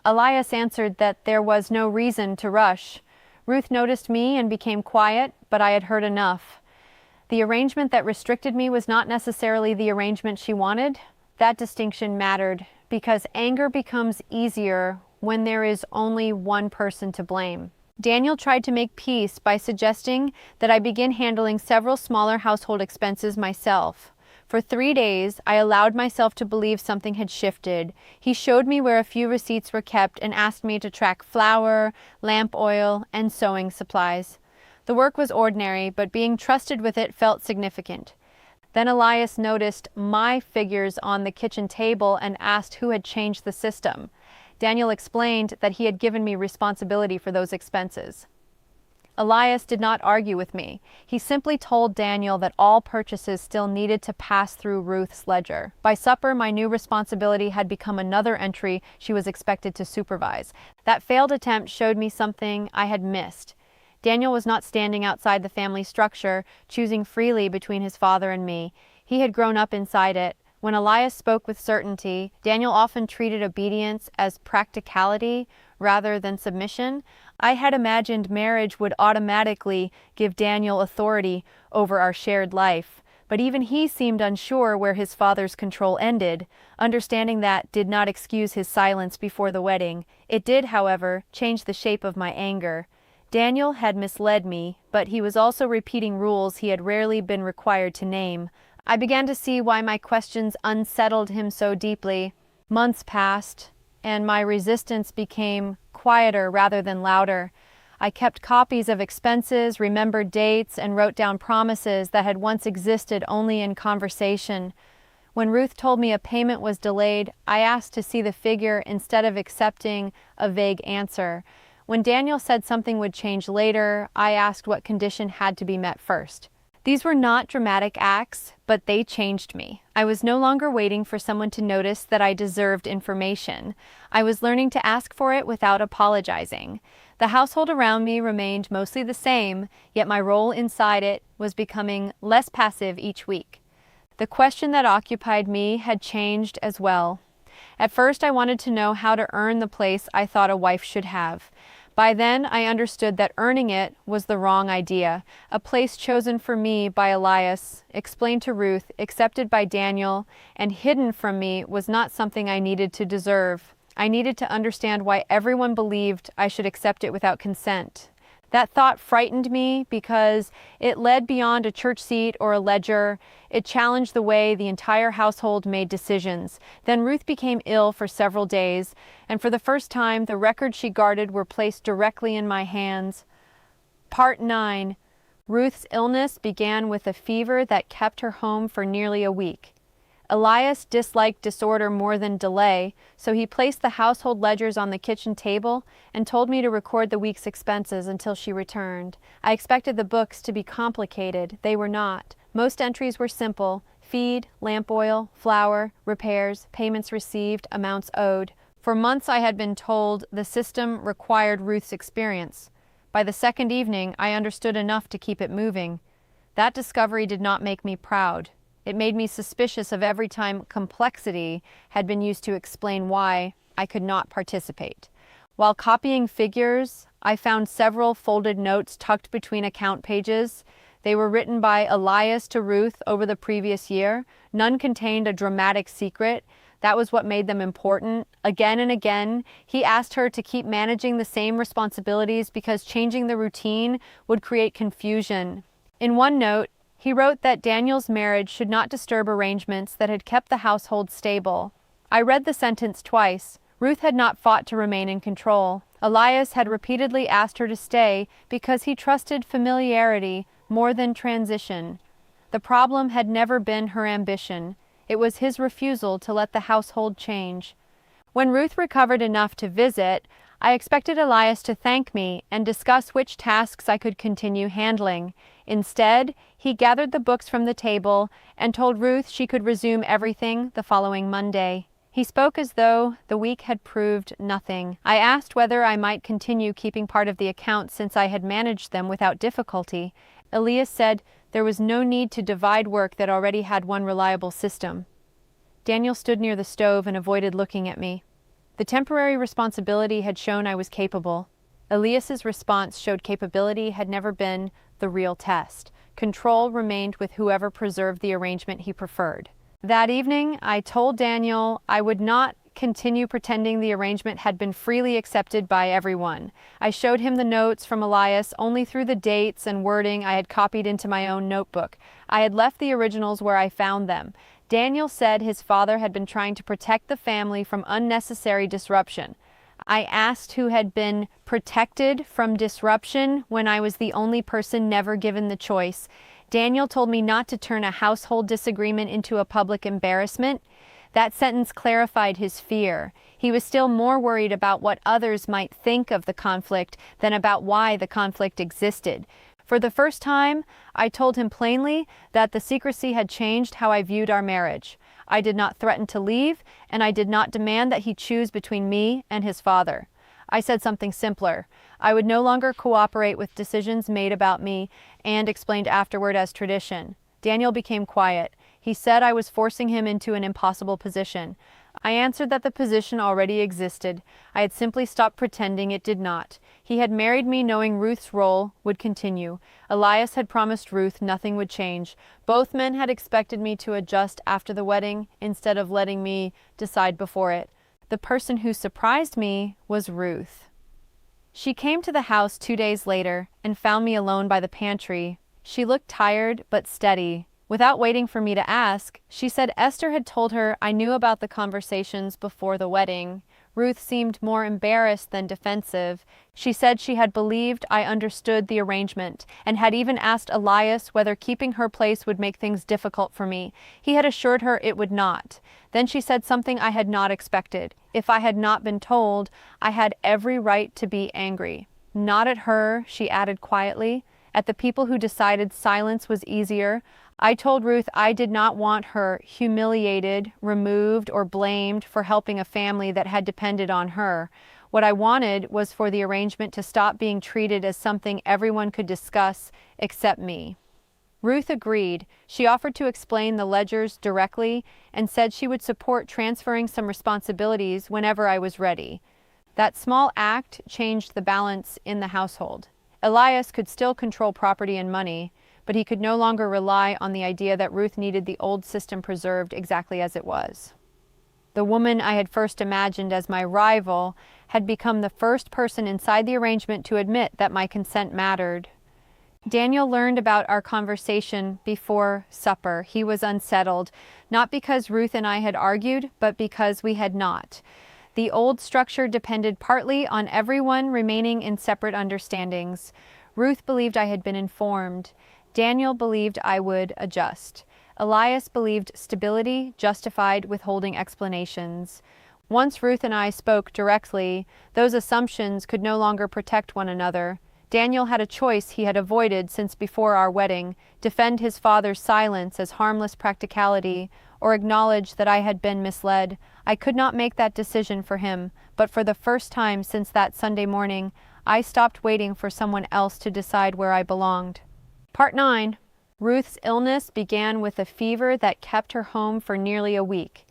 Elias answered that there was no reason to rush. Ruth noticed me and became quiet, but I had heard enough. The arrangement that restricted me was not necessarily the arrangement she wanted. That distinction mattered because anger becomes easier when there is only one person to blame. Daniel tried to make peace by suggesting that I begin handling several smaller household expenses myself. For 3 days, I allowed myself to believe something had shifted. He showed me where a few receipts were kept and asked me to track flour, lamp oil, and sewing supplies. The work was ordinary, but being trusted with it felt significant. Then Elias noticed my figures on the kitchen table and asked who had changed the system. Daniel explained that he had given me responsibility for those expenses. Elias did not argue with me. He simply told Daniel that all purchases still needed to pass through Ruth's ledger. By supper, my new responsibility had become another entry she was expected to supervise. That failed attempt showed me something I had missed. Daniel was not standing outside the family structure, choosing freely between his father and me. He had grown up inside it. When Elias spoke with certainty, Daniel often treated obedience as practicality rather than submission. I had imagined marriage would automatically give Daniel authority over our shared life, but even he seemed unsure where his father's control ended. Understanding that did not excuse his silence before the wedding. It did, however, change the shape of my anger. Daniel had misled me, but he was also repeating rules he had rarely been required to name. I began to see why my questions unsettled him so deeply. Months passed, and my resistance became quieter rather than louder. I kept copies of expenses, remembered dates, and wrote down promises that had once existed only in conversation. When Ruth told me a payment was delayed, I asked to see the figure instead of accepting a vague answer. When Daniel said something would change later, I asked what condition had to be met first. These were not dramatic acts, but they changed me. I was no longer waiting for someone to notice that I deserved information. I was learning to ask for it without apologizing. The household around me remained mostly the same, yet my role inside it was becoming less passive each week. The question that occupied me had changed as well. At first, I wanted to know how to earn the place I thought a wife should have. By then, I understood that earning it was the wrong idea. A place chosen for me by Elias, explained to Ruth, accepted by Daniel, and hidden from me was not something I needed to deserve. I needed to understand why everyone believed I should accept it without consent. That thought frightened me because it led beyond a church seat or a ledger. It challenged the way the entire household made decisions. Then Ruth became ill for several days, and for the first time, the records she guarded were placed directly in my hands. Part 9. Ruth's illness began with a fever that kept her home for nearly a week. Elias disliked disorder more than delay, so he placed the household ledgers on the kitchen table and told me to record the week's expenses until she returned. I expected the books to be complicated. They were not. Most entries were simple: feed, lamp oil, flour, repairs, payments received, amounts owed. For months I had been told the system required Ruth's experience. By the second evening, I understood enough to keep it moving. That discovery did not make me proud. It made me suspicious of every time complexity had been used to explain why I could not participate. While copying figures, I found several folded notes tucked between account pages. They were written by Elias to Ruth over the previous year. None contained a dramatic secret. That was what made them important. Again and again, he asked her to keep managing the same responsibilities because changing the routine would create confusion. In one note, he wrote that Daniel's marriage should not disturb arrangements that had kept the household stable. I read the sentence twice. Ruth had not fought to remain in control. Elias had repeatedly asked her to stay because he trusted familiarity more than transition. The problem had never been her ambition. It was his refusal to let the household change. When Ruth recovered enough to visit, I expected Elias to thank me and discuss which tasks I could continue handling. Instead, he gathered the books from the table and told Ruth she could resume everything the following Monday. He spoke as though the week had proved nothing. I asked whether I might continue keeping part of the accounts since I had managed them without difficulty. Elias said there was no need to divide work that already had one reliable system. Daniel stood near the stove and avoided looking at me. The temporary responsibility had shown I was capable. Elias's response showed capability had never been the real test. Control remained with whoever preserved the arrangement he preferred. That evening, I told Daniel I would not continue pretending the arrangement had been freely accepted by everyone. I showed him the notes from Elias only through the dates and wording I had copied into my own notebook. I had left the originals where I found them. Daniel said his father had been trying to protect the family from unnecessary disruption. I asked who had been protected from disruption when I was the only person never given the choice. Daniel told me not to turn a household disagreement into a public embarrassment. That sentence clarified his fear. He was still more worried about what others might think of the conflict than about why the conflict existed. For the first time, I told him plainly that the secrecy had changed how I viewed our marriage. I did not threaten to leave, and I did not demand that he choose between me and his father. I said something simpler. I would no longer cooperate with decisions made about me, and explained afterward as tradition. Daniel became quiet. He said I was forcing him into an impossible position. I answered that the position already existed. I had simply stopped pretending it did not. He had married me knowing Ruth's role would continue. Elias had promised Ruth nothing would change. Both men had expected me to adjust after the wedding instead of letting me decide before it. The person who surprised me was Ruth. She came to the house 2 days later and found me alone by the pantry. She looked tired but steady. Without waiting for me to ask, she said Esther had told her I knew about the conversations before the wedding. Ruth seemed more embarrassed than defensive. She said she had believed I understood the arrangement and had even asked Elias whether keeping her place would make things difficult for me. He had assured her it would not. Then she said something I had not expected. If I had not been told, I had every right to be angry. Not at her, she added quietly, at the people who decided silence was easier. I told Ruth I did not want her humiliated, removed, or blamed for helping a family that had depended on her. What I wanted was for the arrangement to stop being treated as something everyone could discuss except me. Ruth agreed. She offered to explain the ledgers directly and said she would support transferring some responsibilities whenever I was ready. That small act changed the balance in the household. Elias could still control property and money, but he could no longer rely on the idea that Ruth needed the old system preserved exactly as it was. The woman I had first imagined as my rival had become the first person inside the arrangement to admit that my consent mattered. Daniel learned about our conversation before supper. He was unsettled, not because Ruth and I had argued, but because we had not. The old structure depended partly on everyone remaining in separate understandings. Ruth believed I had been informed. Daniel believed I would adjust. Elias believed stability justified withholding explanations. Once Ruth and I spoke directly, those assumptions could no longer protect one another. Daniel had a choice he had avoided since before our wedding: defend his father's silence as harmless practicality, or acknowledge that I had been misled. I could not make that decision for him, but for the first time since that Sunday morning, I stopped waiting for someone else to decide where I belonged. Part 9. Ruth's illness began with a fever that kept her home for nearly a week.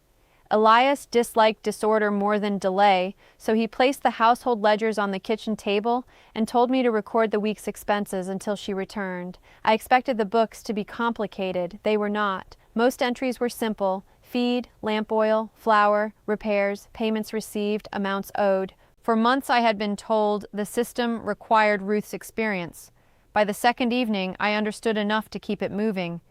Elias disliked disorder more than delay, so he placed the household ledgers on the kitchen table and told me to record the week's expenses until she returned. I expected the books to be complicated. They were not. Most entries were simple: feed, lamp oil, flour, repairs, payments received, amounts owed. For months I had been told the system required Ruth's experience. By the second evening, I understood enough to keep it moving.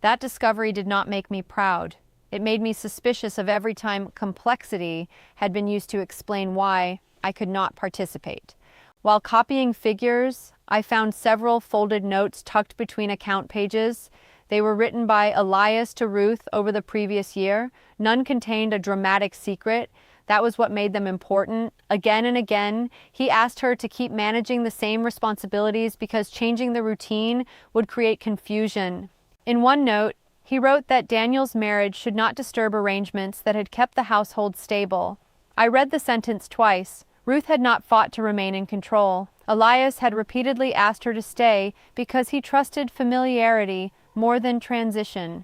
That discovery did not make me proud. It made me suspicious of every time complexity had been used to explain why I could not participate. While copying figures, I found several folded notes tucked between account pages. They were written by Elias to Ruth over the previous year. None contained a dramatic secret. That was what made them important. Again and again, he asked her to keep managing the same responsibilities because changing the routine would create confusion. In one note, he wrote that Daniel's marriage should not disturb arrangements that had kept the household stable. I read the sentence twice. Ruth had not fought to remain in control. Elias had repeatedly asked her to stay because he trusted familiarity more than transition.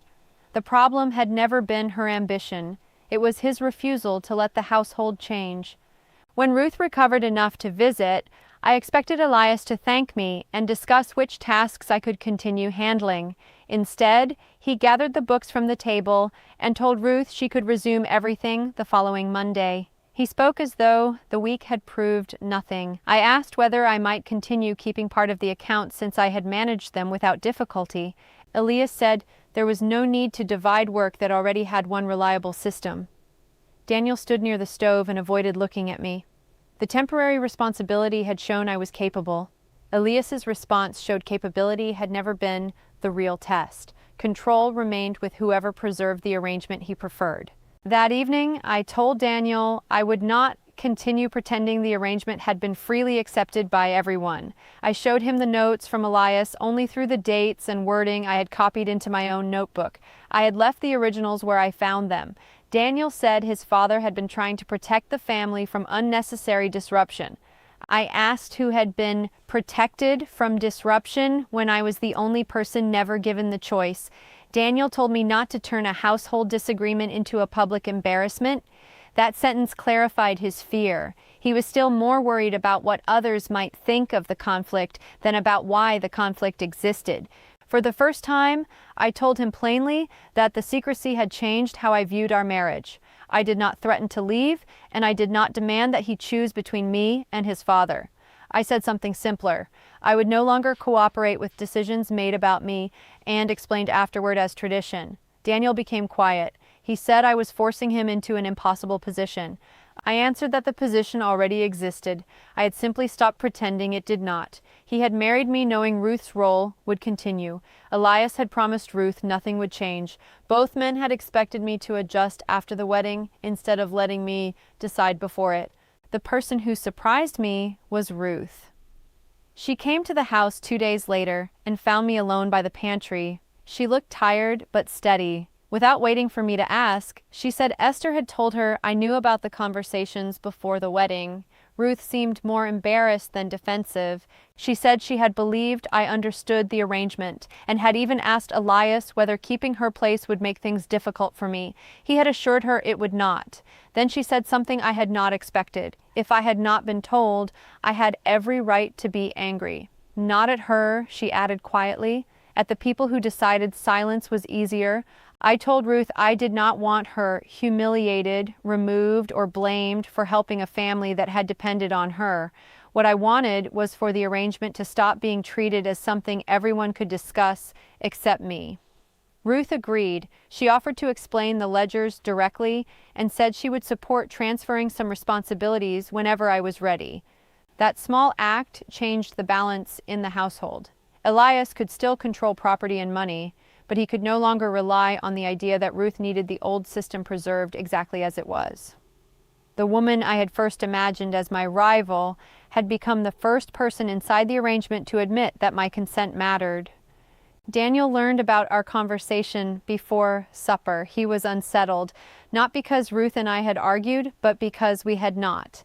The problem had never been her ambition. It was his refusal to let the household change. When Ruth recovered enough to visit, I expected Elias to thank me and discuss which tasks I could continue handling. Instead, he gathered the books from the table and told Ruth she could resume everything the following Monday. He spoke as though the week had proved nothing. I asked whether I might continue keeping part of the accounts since I had managed them without difficulty. Elias said there was no need to divide work that already had one reliable system. Daniel stood near the stove and avoided looking at me. The temporary responsibility had shown I was capable. Elias's response showed capability had never been the real test. Control remained with whoever preserved the arrangement he preferred. That evening, I told Daniel I would not continue pretending the arrangement had been freely accepted by everyone. I showed him the notes from Elias only through the dates and wording I had copied into my own notebook. I had left the originals where I found them. Daniel said his father had been trying to protect the family from unnecessary disruption. I asked who had been protected from disruption when I was the only person never given the choice. Daniel told me not to turn a household disagreement into a public embarrassment. That sentence clarified his fear. He was still more worried about what others might think of the conflict than about why the conflict existed. For the first time, I told him plainly that the secrecy had changed how I viewed our marriage. I did not threaten to leave, and I did not demand that he choose between me and his father. I said something simpler. I would no longer cooperate with decisions made about me, and explained afterward as tradition. Daniel became quiet. He said I was forcing him into an impossible position. I answered that the position already existed. I had simply stopped pretending it did not. He had married me knowing Ruth's role would continue. Elias had promised Ruth nothing would change. Both men had expected me to adjust after the wedding instead of letting me decide before it. The person who surprised me was Ruth. She came to the house 2 days later and found me alone by the pantry. She looked tired but steady. Without waiting for me to ask, she said Esther had told her I knew about the conversations before the wedding. Ruth seemed more embarrassed than defensive. She said she had believed I understood the arrangement and had even asked Elias whether keeping her place would make things difficult for me. He had assured her it would not. Then she said something I had not expected. If I had not been told, I had every right to be angry. Not at her, she added quietly. At the people who decided silence was easier. I told Ruth I did not want her humiliated, removed, or blamed for helping a family that had depended on her. What I wanted was for the arrangement to stop being treated as something everyone could discuss except me. Ruth agreed. She offered to explain the ledgers directly and said she would support transferring some responsibilities whenever I was ready. That small act changed the balance in the household. Elias could still control property and money, but he could no longer rely on the idea that Ruth needed the old system preserved exactly as it was. The woman I had first imagined as my rival had become the first person inside the arrangement to admit that my consent mattered. Daniel learned about our conversation before supper. He was unsettled, not because Ruth and I had argued, but because we had not.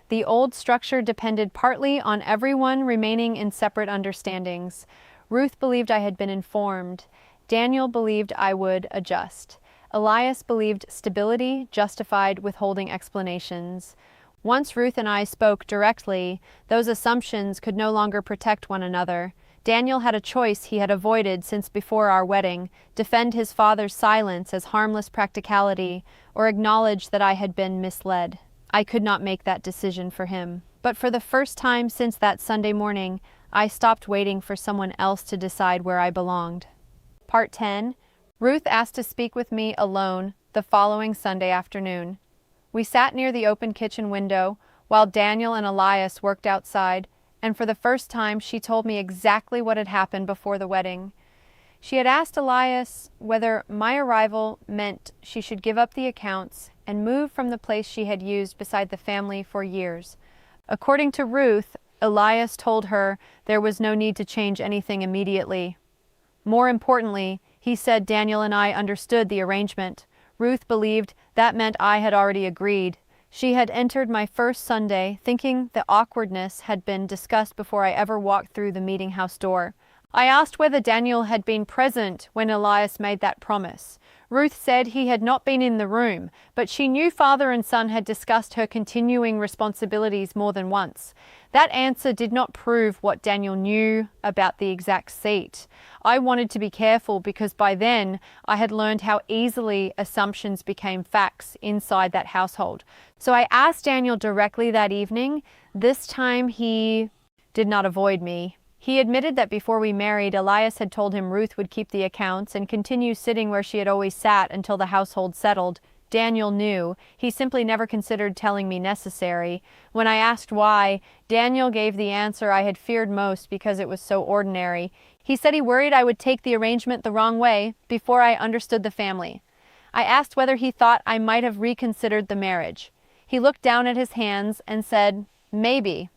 The old structure depended partly on everyone remaining in separate understandings. Ruth believed I had been informed. Daniel believed I would adjust. Elias believed stability justified withholding explanations. Once Ruth and I spoke directly, those assumptions could no longer protect one another. Daniel had a choice he had avoided since before our wedding: defend his father's silence as harmless practicality, or acknowledge that I had been misled. I could not make that decision for him. But for the first time since that Sunday morning, I stopped waiting for someone else to decide where I belonged. Part 10. Ruth asked to speak with me alone the following Sunday afternoon. We sat near the open kitchen window while Daniel and Elias worked outside, and for the first time she told me exactly what had happened before the wedding. She had asked Elias whether my arrival meant she should give up the accounts and move from the place she had used beside the family for years. According to Ruth, Elias told her there was no need to change anything immediately. More importantly, he said Daniel and I understood the arrangement. Ruth believed that meant I had already agreed. She had entered my first Sunday thinking the awkwardness had been discussed before I ever walked through the meetinghouse door. I asked whether Daniel had been present when Elias made that promise. Ruth said he had not been in the room, but she knew father and son had discussed her continuing responsibilities more than once. That answer did not prove what Daniel knew about the exact seat. I wanted to be careful because by then I had learned how easily assumptions became facts inside that household. So I asked Daniel directly that evening. This time he did not avoid me. He admitted that before we married, Elias had told him Ruth would keep the accounts and continue sitting where she had always sat until the household settled. Daniel knew. He simply never considered telling me necessary. When I asked why, Daniel gave the answer I had feared most because it was so ordinary. He said he worried I would take the arrangement the wrong way before I understood the family. I asked whether he thought I might have reconsidered the marriage. He looked down at his hands and said, "Maybe."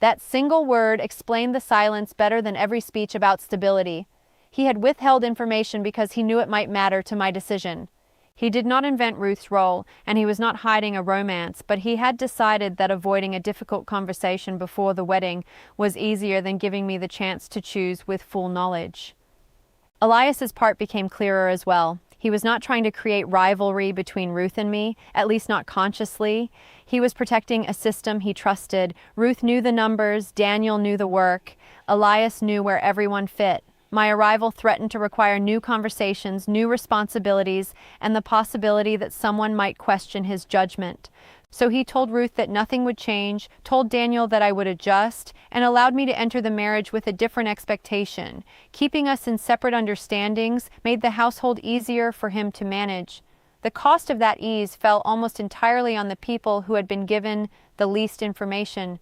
That single word explained the silence better than every speech about stability. He had withheld information because he knew it might matter to my decision. He did not invent Ruth's role, and he was not hiding a romance, but he had decided that avoiding a difficult conversation before the wedding was easier than giving me the chance to choose with full knowledge. Elias's part became clearer as well. He was not trying to create rivalry between Ruth and me, at least not consciously. He was protecting a system he trusted. Ruth knew the numbers, Daniel knew the work, Elias knew where everyone fit. My arrival threatened to require new conversations, new responsibilities, and the possibility that someone might question his judgment. So he told Ruth that nothing would change, told Daniel that I would adjust, and allowed me to enter the marriage with a different expectation. Keeping us in separate understandings made the household easier for him to manage. The cost of that ease fell almost entirely on the people who had been given the least information.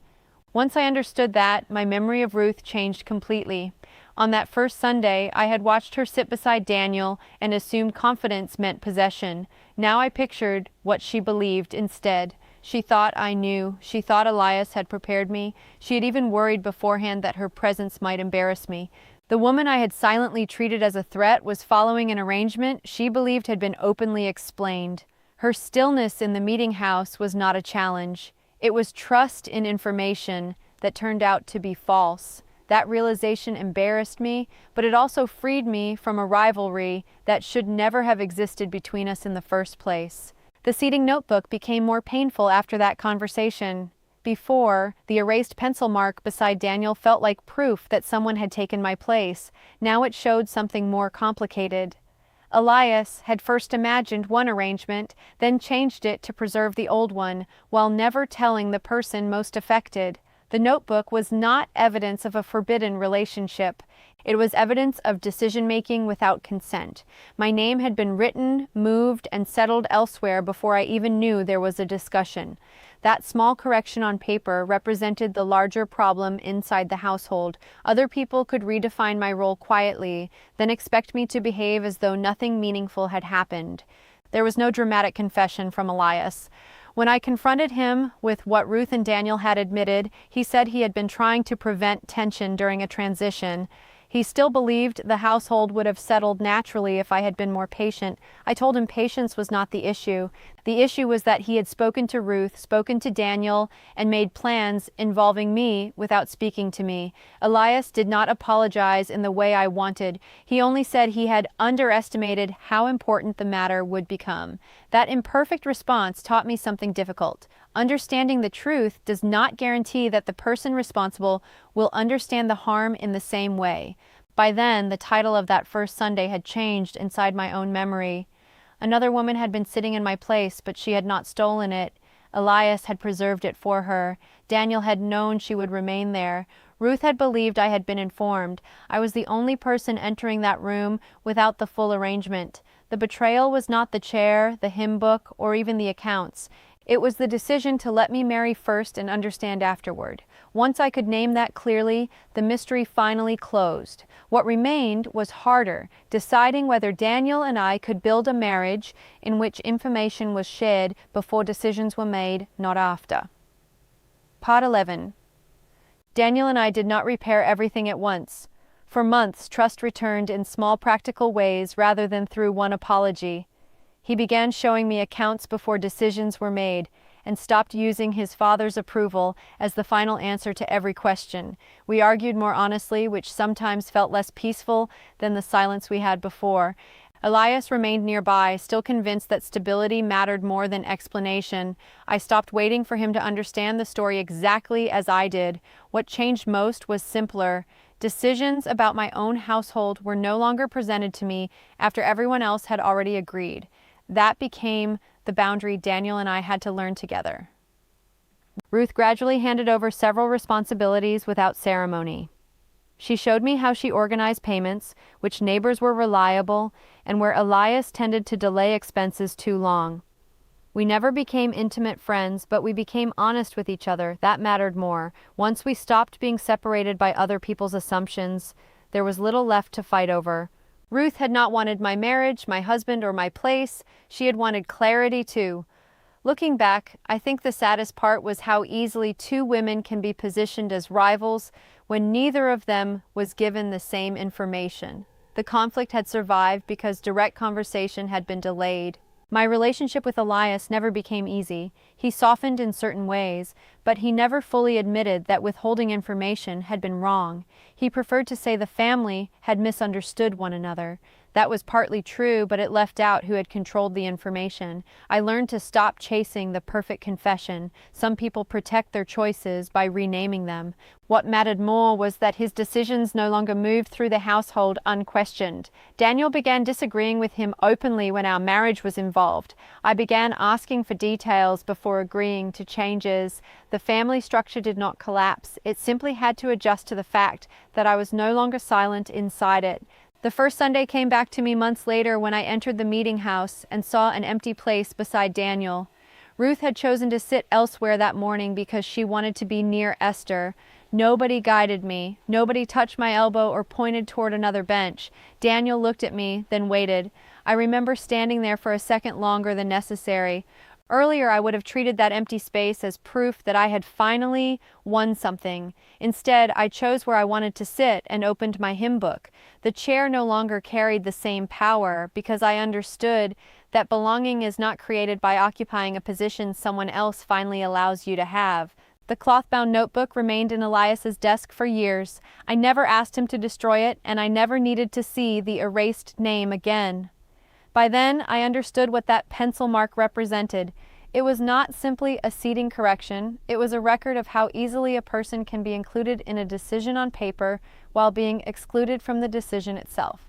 Once I understood that, my memory of Ruth changed completely. On that first Sunday, I had watched her sit beside Daniel and assumed confidence meant possession. Now I pictured what she believed instead. She thought I knew. She thought Elias had prepared me. She had even worried beforehand that her presence might embarrass me. The woman I had silently treated as a threat was following an arrangement she believed had been openly explained. Her stillness in the meeting house was not a challenge. It was trust in information that turned out to be false. That realization embarrassed me, but it also freed me from a rivalry that should never have existed between us in the first place. The seating notebook became more painful after that conversation. Before, the erased pencil mark beside Daniel felt like proof that someone had taken my place. Now it showed something more complicated. Elias had first imagined one arrangement, then changed it to preserve the old one, while never telling the person most affected. The notebook was not evidence of a forbidden relationship. It was evidence of decision-making without consent. My name had been written, moved, and settled elsewhere before I even knew there was a discussion. That small correction on paper represented the larger problem inside the household. Other people could redefine my role quietly, then expect me to behave as though nothing meaningful had happened. There was no dramatic confession from Elias. When I confronted him with what Ruth and Daniel had admitted, he said he had been trying to prevent tension during a transition. He still believed the household would have settled naturally if I had been more patient. I told him patience was not the issue. The issue was that he had spoken to Ruth, spoken to Daniel, and made plans involving me without speaking to me. Elias did not apologize in the way I wanted. He only said he had underestimated how important the matter would become. That imperfect response taught me something difficult. Understanding the truth does not guarantee that the person responsible will understand the harm in the same way. By then, the title of that first Sunday had changed inside my own memory. Another woman had been sitting in my place, but she had not stolen it. Elias had preserved it for her. Daniel had known she would remain there. Ruth had believed I had been informed. I was the only person entering that room without the full arrangement. The betrayal was not the chair, the hymn book, or even the accounts. It was the decision to let me marry first and understand afterward. Once I could name that clearly, the mystery finally closed. What remained was harder, deciding whether Daniel and I could build a marriage in which information was shared before decisions were made, not after. Part 11. Daniel and I did not repair everything at once. For months, trust returned in small practical ways rather than through one apology. He began showing me accounts before decisions were made, and stopped using his father's approval as the final answer to every question. We argued more honestly, which sometimes felt less peaceful than the silence we had before. Elias remained nearby, still convinced that stability mattered more than explanation. I stopped waiting for him to understand the story exactly as I did. What changed most was simpler. Decisions about my own household were no longer presented to me after everyone else had already agreed. That became the boundary Daniel and I had to learn together. Ruth gradually handed over several responsibilities without ceremony. She showed me how she organized payments, which neighbors were reliable, and where Elias tended to delay expenses too long. We never became intimate friends, but we became honest with each other. That mattered more. Once we stopped being separated by other people's assumptions, there was little left to fight over. Ruth had not wanted my marriage, my husband, or my place. She had wanted clarity too. Looking back, I think the saddest part was how easily two women can be positioned as rivals when neither of them was given the same information. The conflict had survived because direct conversation had been delayed. My relationship with Elias never became easy. He softened in certain ways, but he never fully admitted that withholding information had been wrong. He preferred to say the family had misunderstood one another. That was partly true, but it left out who had controlled the information. I learned to stop chasing the perfect confession. Some people protect their choices by renaming them. What mattered more was that his decisions no longer moved through the household unquestioned. Daniel began disagreeing with him openly when our marriage was involved. I began asking for details before agreeing to changes. The family structure did not collapse. It simply had to adjust to the fact that I was no longer silent inside it. The first Sunday came back to me months later when I entered the meeting house and saw an empty place beside Daniel. Ruth had chosen to sit elsewhere that morning because she wanted to be near Esther. Nobody guided me. Nobody touched my elbow or pointed toward another bench. Daniel looked at me, then waited. I remember standing there for a second longer than necessary. Earlier, I would have treated that empty space as proof that I had finally won something. Instead, I chose where I wanted to sit and opened my hymn book. The chair no longer carried the same power because I understood that belonging is not created by occupying a position someone else finally allows you to have. The cloth-bound notebook remained in Elias's desk for years. I never asked him to destroy it, and I never needed to see the erased name again. By then, I understood what that pencil mark represented. It was not simply a seating correction. It was a record of how easily a person can be included in a decision on paper while being excluded from the decision itself.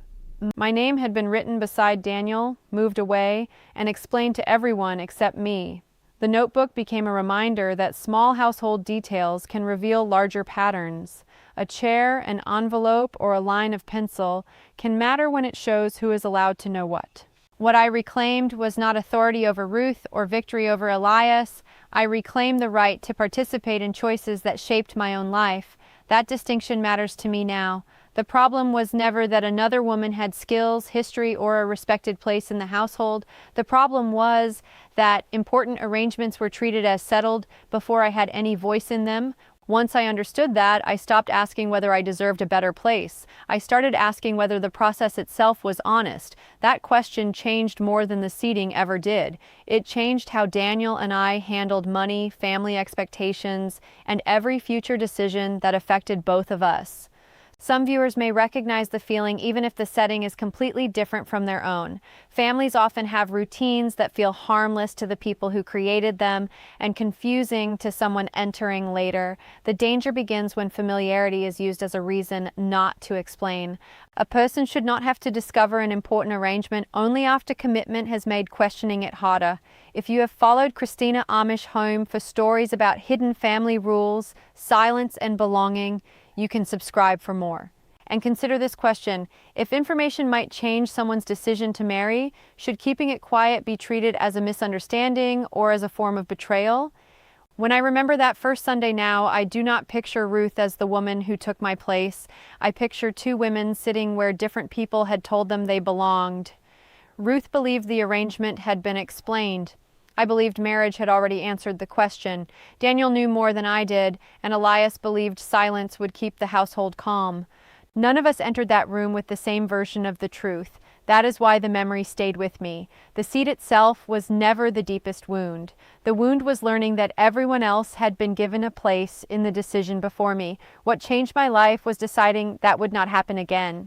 My name had been written beside Daniel, moved away, and explained to everyone except me. The notebook became a reminder that small household details can reveal larger patterns. A chair, an envelope, or a line of pencil can matter when it shows who is allowed to know what. What I reclaimed was not authority over Ruth or victory over Elias. I reclaimed the right to participate in choices that shaped my own life. That distinction matters to me now. The problem was never that another woman had skills, history, or a respected place in the household. The problem was that important arrangements were treated as settled before I had any voice in them. Once I understood that, I stopped asking whether I deserved a better place. I started asking whether the process itself was honest. That question changed more than the seating ever did. It changed how Daniel and I handled money, family expectations, and every future decision that affected both of us. Some viewers may recognize the feeling even if the setting is completely different from their own. Families often have routines that feel harmless to the people who created them and confusing to someone entering later. The danger begins when familiarity is used as a reason not to explain. A person should not have to discover an important arrangement only after commitment has made questioning it harder. If you have followed Christina Amish home for stories about hidden family rules, silence, and belonging, you can subscribe for more. And consider this question: if information might change someone's decision to marry, should keeping it quiet be treated as a misunderstanding or as a form of betrayal? When I remember that first Sunday now, I do not picture Ruth as the woman who took my place. I picture two women sitting where different people had told them they belonged. Ruth believed the arrangement had been explained. I believed marriage had already answered the question. Daniel knew more than I did, and Elias believed silence would keep the household calm. None of us entered that room with the same version of the truth. That is why the memory stayed with me. The seat itself was never the deepest wound. The wound was learning that everyone else had been given a place in the decision before me. What changed my life was deciding that would not happen again.